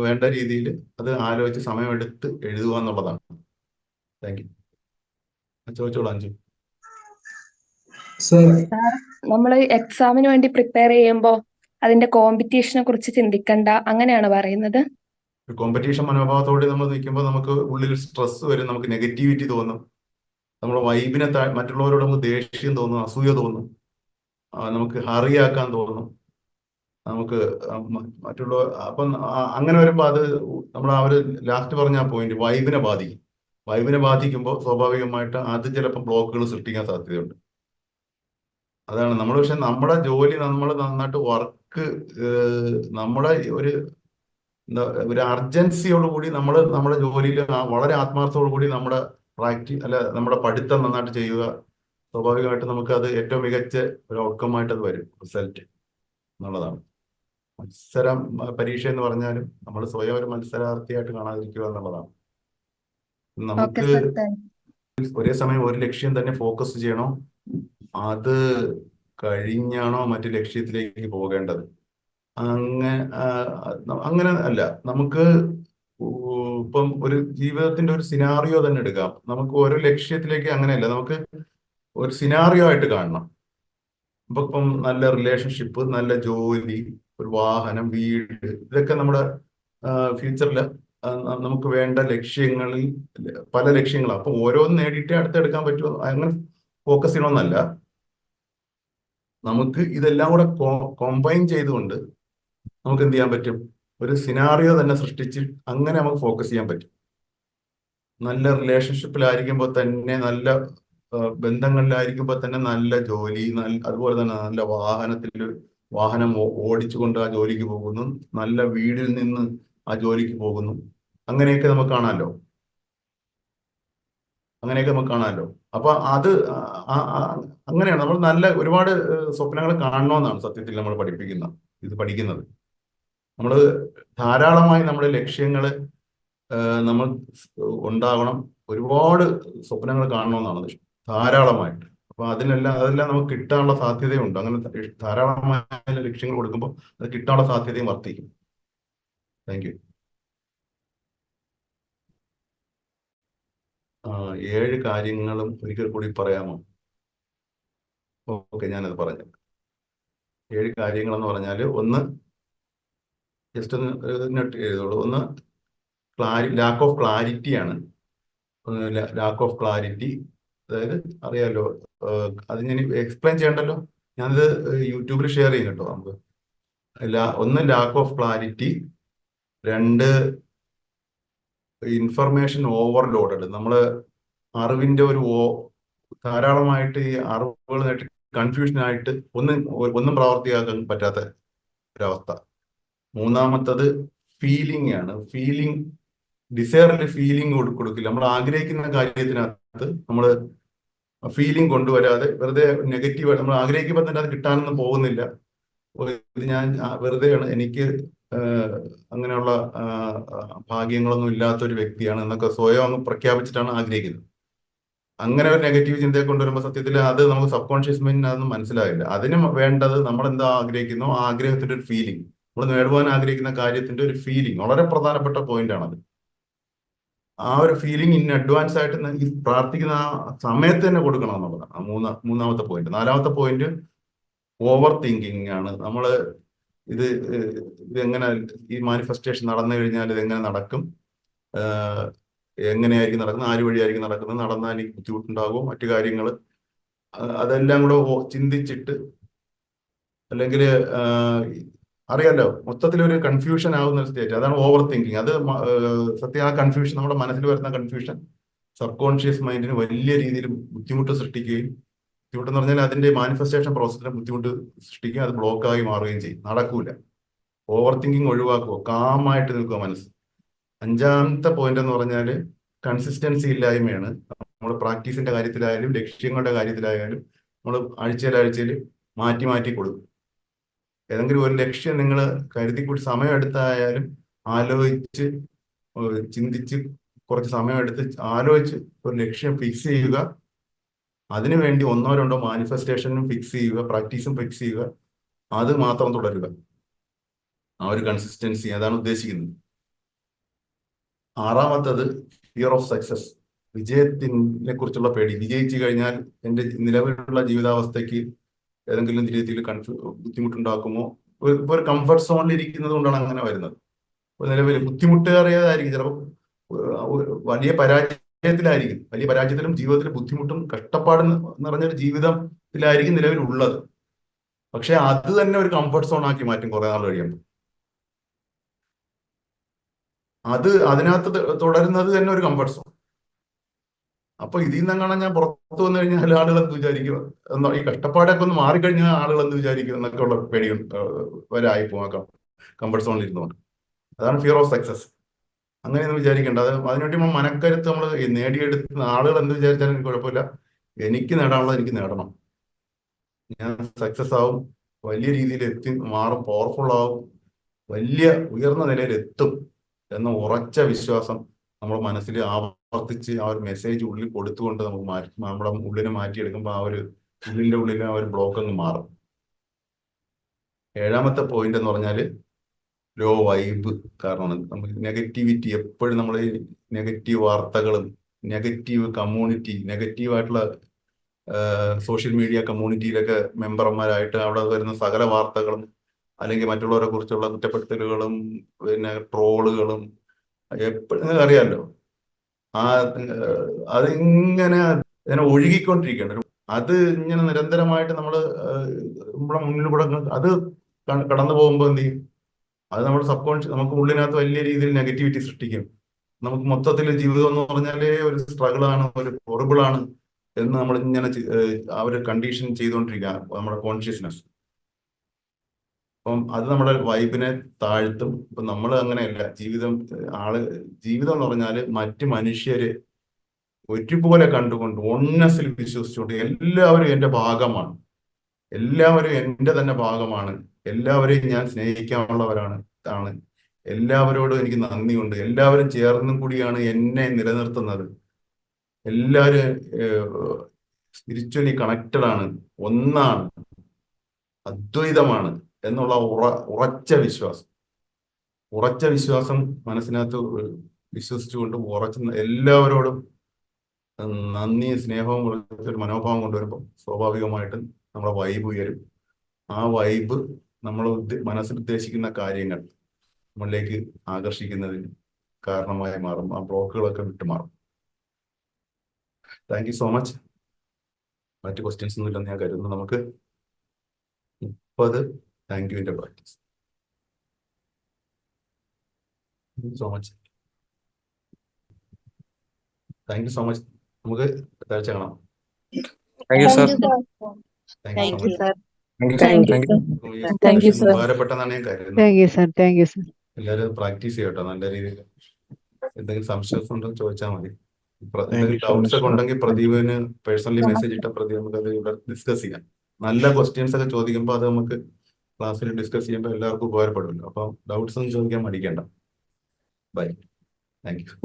S1: വേണ്ട രീതിയിൽ അത് ആലോചിച്ച് സമയമെടുത്ത് എഴുതുക എന്നുള്ളതാണ്. Thank you. ചോദിച്ചോളൂ അഞ്ജു.
S4: നമ്മൾ എക്സാമിന് വേണ്ടി പ്രിപ്പയർ ചെയ്യുമ്പോൾ അതിന്റെ കോമ്പറ്റീഷനെ കുറിച്ച് ചിന്തിക്കണ്ട, അങ്ങനെയാണ് പറയുന്നത്.
S1: ഒരു കോമ്പറ്റീഷൻ മനോഭാവത്തോടെ നമ്മൾ നിൽക്കുമ്പോൾ നമുക്ക് ഉള്ളിൽ സ്ട്രെസ് വരും, നമുക്ക് നെഗറ്റിവിറ്റി തോന്നും, നമ്മുടെ വൈബിനെ മറ്റുള്ളവരോട് നമുക്ക് ദേഷ്യം തോന്നും, അസൂയ തോന്നും, നമുക്ക് ഹറിയാക്കാൻ തോന്നും, നമുക്ക് അപ്പം അങ്ങനെ വരുമ്പോൾ അത് നമ്മൾ ലാസ്റ്റ് പറഞ്ഞ ആ പോയിന്റ് വൈബിനെ ബാധിക്കും. വൈബിനെ ബാധിക്കുമ്പോൾ സ്വാഭാവികമായിട്ട് അത് ചിലപ്പോൾ ബ്ലോക്കുകൾ സൃഷ്ടിക്കാൻ സാധ്യതയുണ്ട്. അതാണ് നമ്മൾ. പക്ഷെ നമ്മുടെ ജോലി നമ്മൾ നന്നായിട്ട് വർക്ക്, നമ്മുടെ ഒരു എന്താ ഒരു അർജൻസിയോട് കൂടി നമ്മൾ നമ്മുടെ ജോലിയിൽ വളരെ ആത്മാർത്ഥത്തോടു കൂടി നമ്മുടെ അല്ല നമ്മുടെ പഠിത്തം നന്നായിട്ട് ചെയ്യുക. സ്വാഭാവികമായിട്ട് നമുക്ക് അത് ഏറ്റവും മികച്ച ഒരു ഔട്ട്കം ആയിട്ട് അത് വരും, റിസൾട്ട് എന്നുള്ളതാണ്. പരീക്ഷ എന്ന് പറഞ്ഞാലും നമ്മൾ സ്വയം ഒരു മത്സരാർത്ഥിയായിട്ട് കാണാതിരിക്കുക എന്നുള്ളതാണ്.
S4: ഓക്കെ
S1: നമുക്ക്
S4: സർ, താങ്ക്
S1: ഒരേ സമയം ഒരു ലക്ഷ്യം തന്നെ ഫോക്കസ് ചെയ്യണോ, അത് കഴിഞ്ഞാണോ മറ്റു ലക്ഷ്യത്തിലേക്ക് പോകേണ്ടത്? അങ്ങനെ അങ്ങനെ അല്ല. നമുക്ക് ഇപ്പം ഒരു ജീവിതത്തിന്റെ ഒരു സിനാറിയോ തന്നെ എടുക്കാം. നമുക്ക് ഓരോ ലക്ഷ്യത്തിലേക്ക് അങ്ങനെയല്ല, നമുക്ക് ഒരു സിനാറിയോ ആയിട്ട് കാണണം. ഇപ്പം നല്ല റിലേഷൻഷിപ്പ്, നല്ല ജോലി, ഒരു വാഹനം, വീട്, ഇതൊക്കെ നമ്മുടെ ഫ്യൂച്ചറിൽ നമുക്ക് വേണ്ട ലക്ഷ്യങ്ങളിൽ പല ലക്ഷ്യങ്ങളാണ്. അപ്പൊ ഓരോന്ന് നേടിയിട്ടേ അടുത്തെടുക്കാൻ പറ്റുമോ, അങ്ങനെ ഫോക്കസ് ചെയ്യണമെന്നല്ല. നമുക്ക് ഇതെല്ലാം കൂടെ കോമ്പൈൻ ചെയ്തുകൊണ്ട് നമുക്ക് എന്ത് ചെയ്യാൻ പറ്റും, ഒരു സിനാറിയോ തന്നെ സൃഷ്ടിച്ച് അങ്ങനെ നമുക്ക് ഫോക്കസ് ചെയ്യാൻ പറ്റും. നല്ല റിലേഷൻഷിപ്പിലായിരിക്കുമ്പോൾ തന്നെ, നല്ല ബന്ധങ്ങളിലായിരിക്കുമ്പോൾ തന്നെ നല്ല ജോലി, അതുപോലെ തന്നെ നല്ല വാഹനം ഓടിച്ചുകൊണ്ട് ആ ജോലിക്ക് പോകുന്നു, നല്ല വീടിൽ നിന്ന് ആ ജോലിക്ക് പോകുന്നു. അങ്ങനെയൊക്കെ നമുക്ക് കാണാമല്ലോ. അപ്പൊ അത് അങ്ങനെയാണ് നമ്മൾ നല്ല ഒരുപാട് സ്വപ്നങ്ങൾ കാണണമെന്നാണ് സത്യത്തിൽ നമ്മൾ പഠിക്കുന്നത്. നമ്മൾ ധാരാളമായി നമ്മുടെ ലക്ഷ്യങ്ങൾ നമ്മൾ ഉണ്ടാവണം. ഒരുപാട് സ്വപ്നങ്ങൾ കാണണമെന്നാണ് ധാരാളമായിട്ട്. അപ്പൊ അതെല്ലാം നമുക്ക് കിട്ടാനുള്ള സാധ്യതയുണ്ട്. അങ്ങനെ ധാരാളമായ ലക്ഷ്യങ്ങൾ കൊടുക്കുമ്പോൾ അത് കിട്ടാനുള്ള സാധ്യതയും വർദ്ധിക്കും. Thank you. 7 കാര്യങ്ങളും ഒരിക്കൽ കൂടി പറയാമോ? ഓക്കെ, ഞാനത് പറഞ്ഞു. 7 കാര്യങ്ങളെന്ന് പറഞ്ഞാൽ, ഒന്ന് ജസ്റ്റ് ഒന്ന് എഴുതുള്ളൂ. ഒന്ന് ലാക്ക് ഓഫ് ക്ലാരിറ്റിയാണ്. ലാക്ക് ഓഫ് ക്ലാരിറ്റി, അതായത് അറിയാലോ, അത് ഞാൻ എക്സ്പ്ലെയിൻ ചെയ്യണ്ടല്ലോ, ഞാനത് യൂട്യൂബിൽ ഷെയർ ചെയ്യും കേട്ടോ. നമുക്ക് ഒന്ന് lack of clarity, 2 information overloaded. നമ്മള് അറിവിന്റെ ധാരാളമായിട്ട് ഈ അറിവുകൾ നേട്ടി കൺഫ്യൂഷനായിട്ട് ഒന്നും പ്രവർത്തിയാക്കാൻ പറ്റാത്ത ഒരവസ്ഥ. മൂന്നാമത്തത് ഫീലിംഗ് ആണ്. ഡിസയറിൽ ഫീലിംഗ് കൊടുക്കില്ല. നമ്മൾ ആഗ്രഹിക്കുന്ന കാര്യത്തിനകത്ത് നമ്മൾ ഫീലിംഗ് കൊണ്ടുവരാതെ വെറുതെ നെഗറ്റീവായിട്ട് നമ്മൾ ആഗ്രഹിക്കുമ്പോൾ തന്നെ അത് കിട്ടാനൊന്നും പോകുന്നില്ല. ഇത് ഞാൻ വെറുതെയാണ്, എനിക്ക് അങ്ങനെയുള്ള ഭാഗ്യങ്ങളൊന്നും ഇല്ലാത്ത ഒരു വ്യക്തിയാണ് എന്നൊക്കെ സ്വയം അങ്ങ് പ്രഖ്യാപിച്ചിട്ടാണ് ആഗ്രഹിക്കുന്നത്. അങ്ങനെ ഒരു നെഗറ്റീവ് ചിന്തയെ കൊണ്ടുവരുമ്പോൾ സത്യത്തിൽ അത് നമുക്ക് സബ് കോൺഷ്യസ് മൈൻഡിന് അതൊന്നും മനസ്സിലാവില്ല. അതിന് വേണ്ടത് നമ്മൾ എന്താ ആഗ്രഹിക്കുന്നോ ആ ആഗ്രഹത്തിന്റെ ഒരു ഫീലിംഗ്, നമ്മൾ നേടുവാൻ ആഗ്രഹിക്കുന്ന കാര്യത്തിന്റെ ഒരു ഫീലിംഗ് വളരെ പ്രധാനപ്പെട്ട പോയിന്റ് ആണത്. ആ ഒരു ഫീലിംഗ് ഇൻ അഡ്വാൻസ് ആയിട്ട് ഈ പ്രാർത്ഥിക്കുന്ന ആ സമയത്ത് തന്നെ കൊടുക്കണം എന്നുള്ളതാണ് മൂന്നാമത്തെ പോയിന്റ്. നാലാമത്തെ പോയിന്റ് ഓവർ തിങ്കിങ് ആണ്. നമ്മള് ഇതെങ്ങനെ, ഈ മാനിഫെസ്റ്റേഷൻ നടന്നു കഴിഞ്ഞാൽ ഇതെങ്ങനെ നടക്കും, എങ്ങനെയായിരിക്കും നടക്കുന്നത്, ആര് വഴിയായിരിക്കും നടക്കുന്നത്, നടന്നാൽ എനിക്ക് ബുദ്ധിമുട്ടുണ്ടാകുമോ, മറ്റു കാര്യങ്ങൾ, അതെല്ലാം കൂടെ ചിന്തിച്ചിട്ട്, അല്ലെങ്കിൽ അറിയാലോ, മൊത്തത്തിൽ ഒരു കൺഫ്യൂഷൻ ആവുന്ന ഒരു സ്റ്റേറ്റ്, അതാണ് ഓവർ തിങ്കിങ്. അത് സത്യം, ആ കൺഫ്യൂഷൻ, നമ്മുടെ മനസ്സിൽ വരുന്ന കൺഫ്യൂഷൻ സബ് കോൺഷ്യസ് മൈൻഡിന് വലിയ രീതിയിൽ ബുദ്ധിമുട്ട് സൃഷ്ടിക്കുകയും, ബുദ്ധിമുട്ടെന്ന് പറഞ്ഞാൽ അതിന്റെ മാനിഫെസ്റ്റേഷൻ പ്രോസസ്സിന് ബുദ്ധിമുട്ട് സൃഷ്ടിക്കുകയും അത് ബ്ലോക്കായി മാറുകയും ചെയ്യും. നടക്കൂല. ഓവർ തിങ്കിങ് ഒഴിവാക്കുക, കാമായിട്ട് നിൽക്കുക മനസ്സ്. 5ാമത്തെ പോയിന്റ് എന്ന് പറഞ്ഞാൽ കൺസിസ്റ്റൻസി ഇല്ലായ്മയാണ്. നമ്മുടെ പ്രാക്ടീസിന്റെ കാര്യത്തിലായാലും ലക്ഷ്യങ്ങളുടെ കാര്യത്തിലായാലും നമ്മൾ ആഴ്ചയിൽ മാറ്റി മാറ്റി കൊടുക്കും. ഏതെങ്കിലും ഒരു ലക്ഷ്യം നിങ്ങൾ കരുതിക്കൂടി സമയമെടുത്തായാലും ആലോചിച്ച് ചിന്തിച്ച് കുറച്ച് സമയമെടുത്ത് ആലോചിച്ച് ഒരു ലക്ഷ്യം ഫിക്സ് ചെയ്യുക. അതിനുവേണ്ടി 1 or 2 മാനിഫെസ്റ്റേഷനും ഫിക്സ് ചെയ്യുക, പ്രാക്ടീസും ഫിക്സ് ചെയ്യുക. അത് മാത്രം തുടരുക. ആ ഒരു കൺസിസ്റ്റൻസി, അതാണ് ഉദ്ദേശിക്കുന്നത്. 6ാമത്തത് ഫിയർ ഓഫ് സക്സസ്, വിജയത്തിനെ കുറിച്ചുള്ള പേടി. വിജയിച്ചു കഴിഞ്ഞാൽ എൻ്റെ നിലവിലുള്ള ജീവിതാവസ്ഥയ്ക്ക് ഏതെങ്കിലും രീതിയിൽ ബുദ്ധിമുട്ടുണ്ടാക്കുമോ, ഒരു കംഫർട്ട് സോണിൽ ഇരിക്കുന്നത് കൊണ്ടാണ് അങ്ങനെ വരുന്നത്. നിലവിൽ ബുദ്ധിമുട്ടേറിയതായിരിക്കും, ചിലപ്പോൾ വലിയ പരാജയത്തിലായിരിക്കും, വലിയ പരാജയത്തിലും ജീവിതത്തിൽ ബുദ്ധിമുട്ടും കഷ്ടപ്പാടും നിറഞ്ഞൊരു ജീവിതത്തിലായിരിക്കും നിലവിലുള്ളത്. പക്ഷെ അത് തന്നെ ഒരു കംഫർട്ട് സോൺ ആക്കി മാറ്റും കുറെ നാൾ കഴിയുമ്പോൾ. അതിനകത്ത് തുടരുന്നത് തന്നെ ഒരു കംഫർട്ട് സോൺ. അപ്പൊ ഇതിൽ നിന്നെങ്ങനെ ഞാൻ പുറത്തു വന്നു കഴിഞ്ഞാൽ ആളുകൾ എന്ത് വിചാരിക്കും എന്നോ, ഈ കഷ്ടപ്പാടൊക്കെ ഒന്ന് മാറിക്കഴിഞ്ഞാൽ ആളുകൾ എന്ത് വിചാരിക്കും എന്നൊക്കെ ഉള്ള പേടി വരായി പോകാം കംഫർട്ട് സോണിൽ ഇരുന്നുകൊണ്ട്. അതാണ് ഫിയർ ഓഫ് സക്സസ്. അങ്ങനെയൊന്നും വിചാരിക്കേണ്ട. അതിനുവേണ്ടി നമ്മൾ മനക്കരുത്ത് നമ്മൾ നേടിയെടുക്കുന്ന ആളുകൾ എന്ത് വിചാരിച്ചാലും എനിക്ക് കുഴപ്പമില്ല. എനിക്ക് നേടാനുള്ളത് എനിക്ക് നേടണം. ഞാൻ സക്സസ് ആവും, വലിയ രീതിയിൽ എത്തി മാറും, പവർഫുൾ ആവും, വലിയ ഉയർന്ന നിലയിൽ എത്തും എന്ന ഉറച്ച വിശ്വാസം നമ്മൾ മനസ്സിൽ ആവർത്തിച്ച് ആ ഒരു മെസ്സേജ് ഉള്ളിൽ കൊടുത്തുകൊണ്ട് നമുക്ക് നമ്മുടെ ഉള്ളിനെ മാറ്റിയെടുക്കുമ്പോൾ ആ ഒരു ഉള്ളിലെ ആ ഒരു ബ്ലോക്ക് അങ്ങ് മാറും. 7ാമത്തെ പോയിന്റ് എന്ന് പറഞ്ഞാല് ലോ വൈബ് കാരണമാണ്. നമുക്ക് നെഗറ്റിവിറ്റി എപ്പോഴും നമ്മൾ ഈ നെഗറ്റീവ് വാർത്തകളും നെഗറ്റീവ് കമ്മ്യൂണിറ്റി, നെഗറ്റീവായിട്ടുള്ള സോഷ്യൽ മീഡിയ കമ്മ്യൂണിറ്റിയിലൊക്കെ മെമ്പർമാരായിട്ട് അവിടെ വരുന്ന സകല വാർത്തകളും അല്ലെങ്കിൽ മറ്റുള്ളവരെ കുറിച്ചുള്ള കുറ്റപ്പെടുത്തലുകളും പിന്നെ ട്രോളുകളും എപ്പോഴും അറിയാമല്ലോ. അതിങ്ങനെ ഒഴുകിക്കൊണ്ടിരിക്കുകയാണ്. അത് ഇങ്ങനെ നിരന്തരമായിട്ട് നമ്മുടെ മുന്നിൽ കൂടെ അത് കടന്നു പോകുമ്പോൾ എന്ത് ചെയ്യും, അത് നമ്മുടെ സബ് കോൺഷ്യസ് നമുക്ക് ഉള്ളിനകത്ത് വലിയ രീതിയിൽ നെഗറ്റിവിറ്റി സൃഷ്ടിക്കും. നമുക്ക് മൊത്തത്തിൽ ജീവിതം എന്ന് പറഞ്ഞാലേ ഒരു സ്ട്രഗിളാണ്, ഒരു ഹൊറിബിളാണ് എന്ന് നമ്മൾ ഇങ്ങനെ ആ ഒരു കണ്ടീഷൻ ചെയ്തുകൊണ്ടിരിക്കുക നമ്മുടെ കോൺഷ്യസ്നെസ്. അപ്പം അത് നമ്മുടെ വൈബിനെ താഴ്ത്തും. ഇപ്പൊ നമ്മൾ അങ്ങനെയല്ല. ജീവിതം എന്ന് പറഞ്ഞാല് മറ്റു മനുഷ്യര് ഒരുപോലെ കണ്ടുകൊണ്ട് ഓൺനെസ്സിൽ വിശ്വസിച്ചുകൊണ്ട് എല്ലാവരും എൻ്റെ ഭാഗമാണ്, എല്ലാവരും എൻ്റെ തന്നെ ഭാഗമാണ്, എല്ലാവരെയും ഞാൻ സ്നേഹിക്കാനുള്ളവരാണ്, എല്ലാവരോടും എനിക്ക് നന്ദിയുണ്ട്, എല്ലാവരും ചേർന്നും കൂടിയാണ് എന്നെ നിലനിർത്തുന്നത്, എല്ലാവരും സ്പിരിച്വലി കണക്റ്റഡ് ആണ്, ഒന്നാണ്, അദ്വൈതമാണ് എന്നുള്ള ഉറച്ച വിശ്വാസം മനസ്സിനകത്ത് വിശ്വസിച്ചുകൊണ്ട് എല്ലാവരോടും നന്ദിയും സ്നേഹവും ഒരു മനോഭാവം കൊണ്ടുവരുമ്പോൾ സ്വാഭാവികമായിട്ടും നമ്മുടെ വൈബ് ഉയരും. ആ വൈബ് നമ്മൾ മനസ്സിൽ ഉദ്ദേശിക്കുന്ന കാര്യങ്ങൾ നമ്മളിലേക്ക് ആകർഷിക്കുന്നതിന് കാരണമായി മാറും. ആ ബ്ലോക്കുകളൊക്കെ വിട്ടുമാറും. Thank you so much. മറ്റു ക്വസ്റ്റ്യൻസ് ഒന്നും ഇല്ലെന്ന് ഞാൻ കരുതുന്നു. നമുക്ക് 30 താങ്ക് യുവിന്റെ practice. So much. Thank you so much. നമുക്ക് താഴ്ച കാണാം.
S3: Thank you sir.
S1: Thank you so much.
S5: Thank you, sir.
S1: ഉപകാരപ്പെട്ടെന്നാണ് ഞാൻ കരുതുന്നത്.
S5: Thank you, sir. Thank you, sir.
S1: എല്ലാവരും പ്രാക്ടീസ് ചെയ്യട്ടോ നല്ല രീതിയിൽ. എന്തെങ്കിലും സംശയം ഉണ്ടോ ചോദിച്ചാൽ മതി. എന്തെങ്കിലും ഡൗട്ട്സ് ഒക്കെ ഉണ്ടെങ്കിൽ പ്രദീപിന് പേഴ്സണലി മെസ്സേജ് ഇട്ട പ്രദീപ് നമുക്ക് അത് ഇവിടെ ഡിസ്കസ് ചെയ്യാം. നല്ല ക്വസ്റ്റ്യൻസ് ഒക്കെ ചോദിക്കുമ്പോൾ അത് നമുക്ക് ക്ലാസ്സിൽ ഡിസ്കസ് ചെയ്യുമ്പോൾ എല്ലാവർക്കും ഉപകാരപ്പെടുമല്ലോ. അപ്പം ഡൗട്ട്സ് ഒന്നും ചോദിക്കാൻ മടിക്കേണ്ട. ബൈ. Thank you.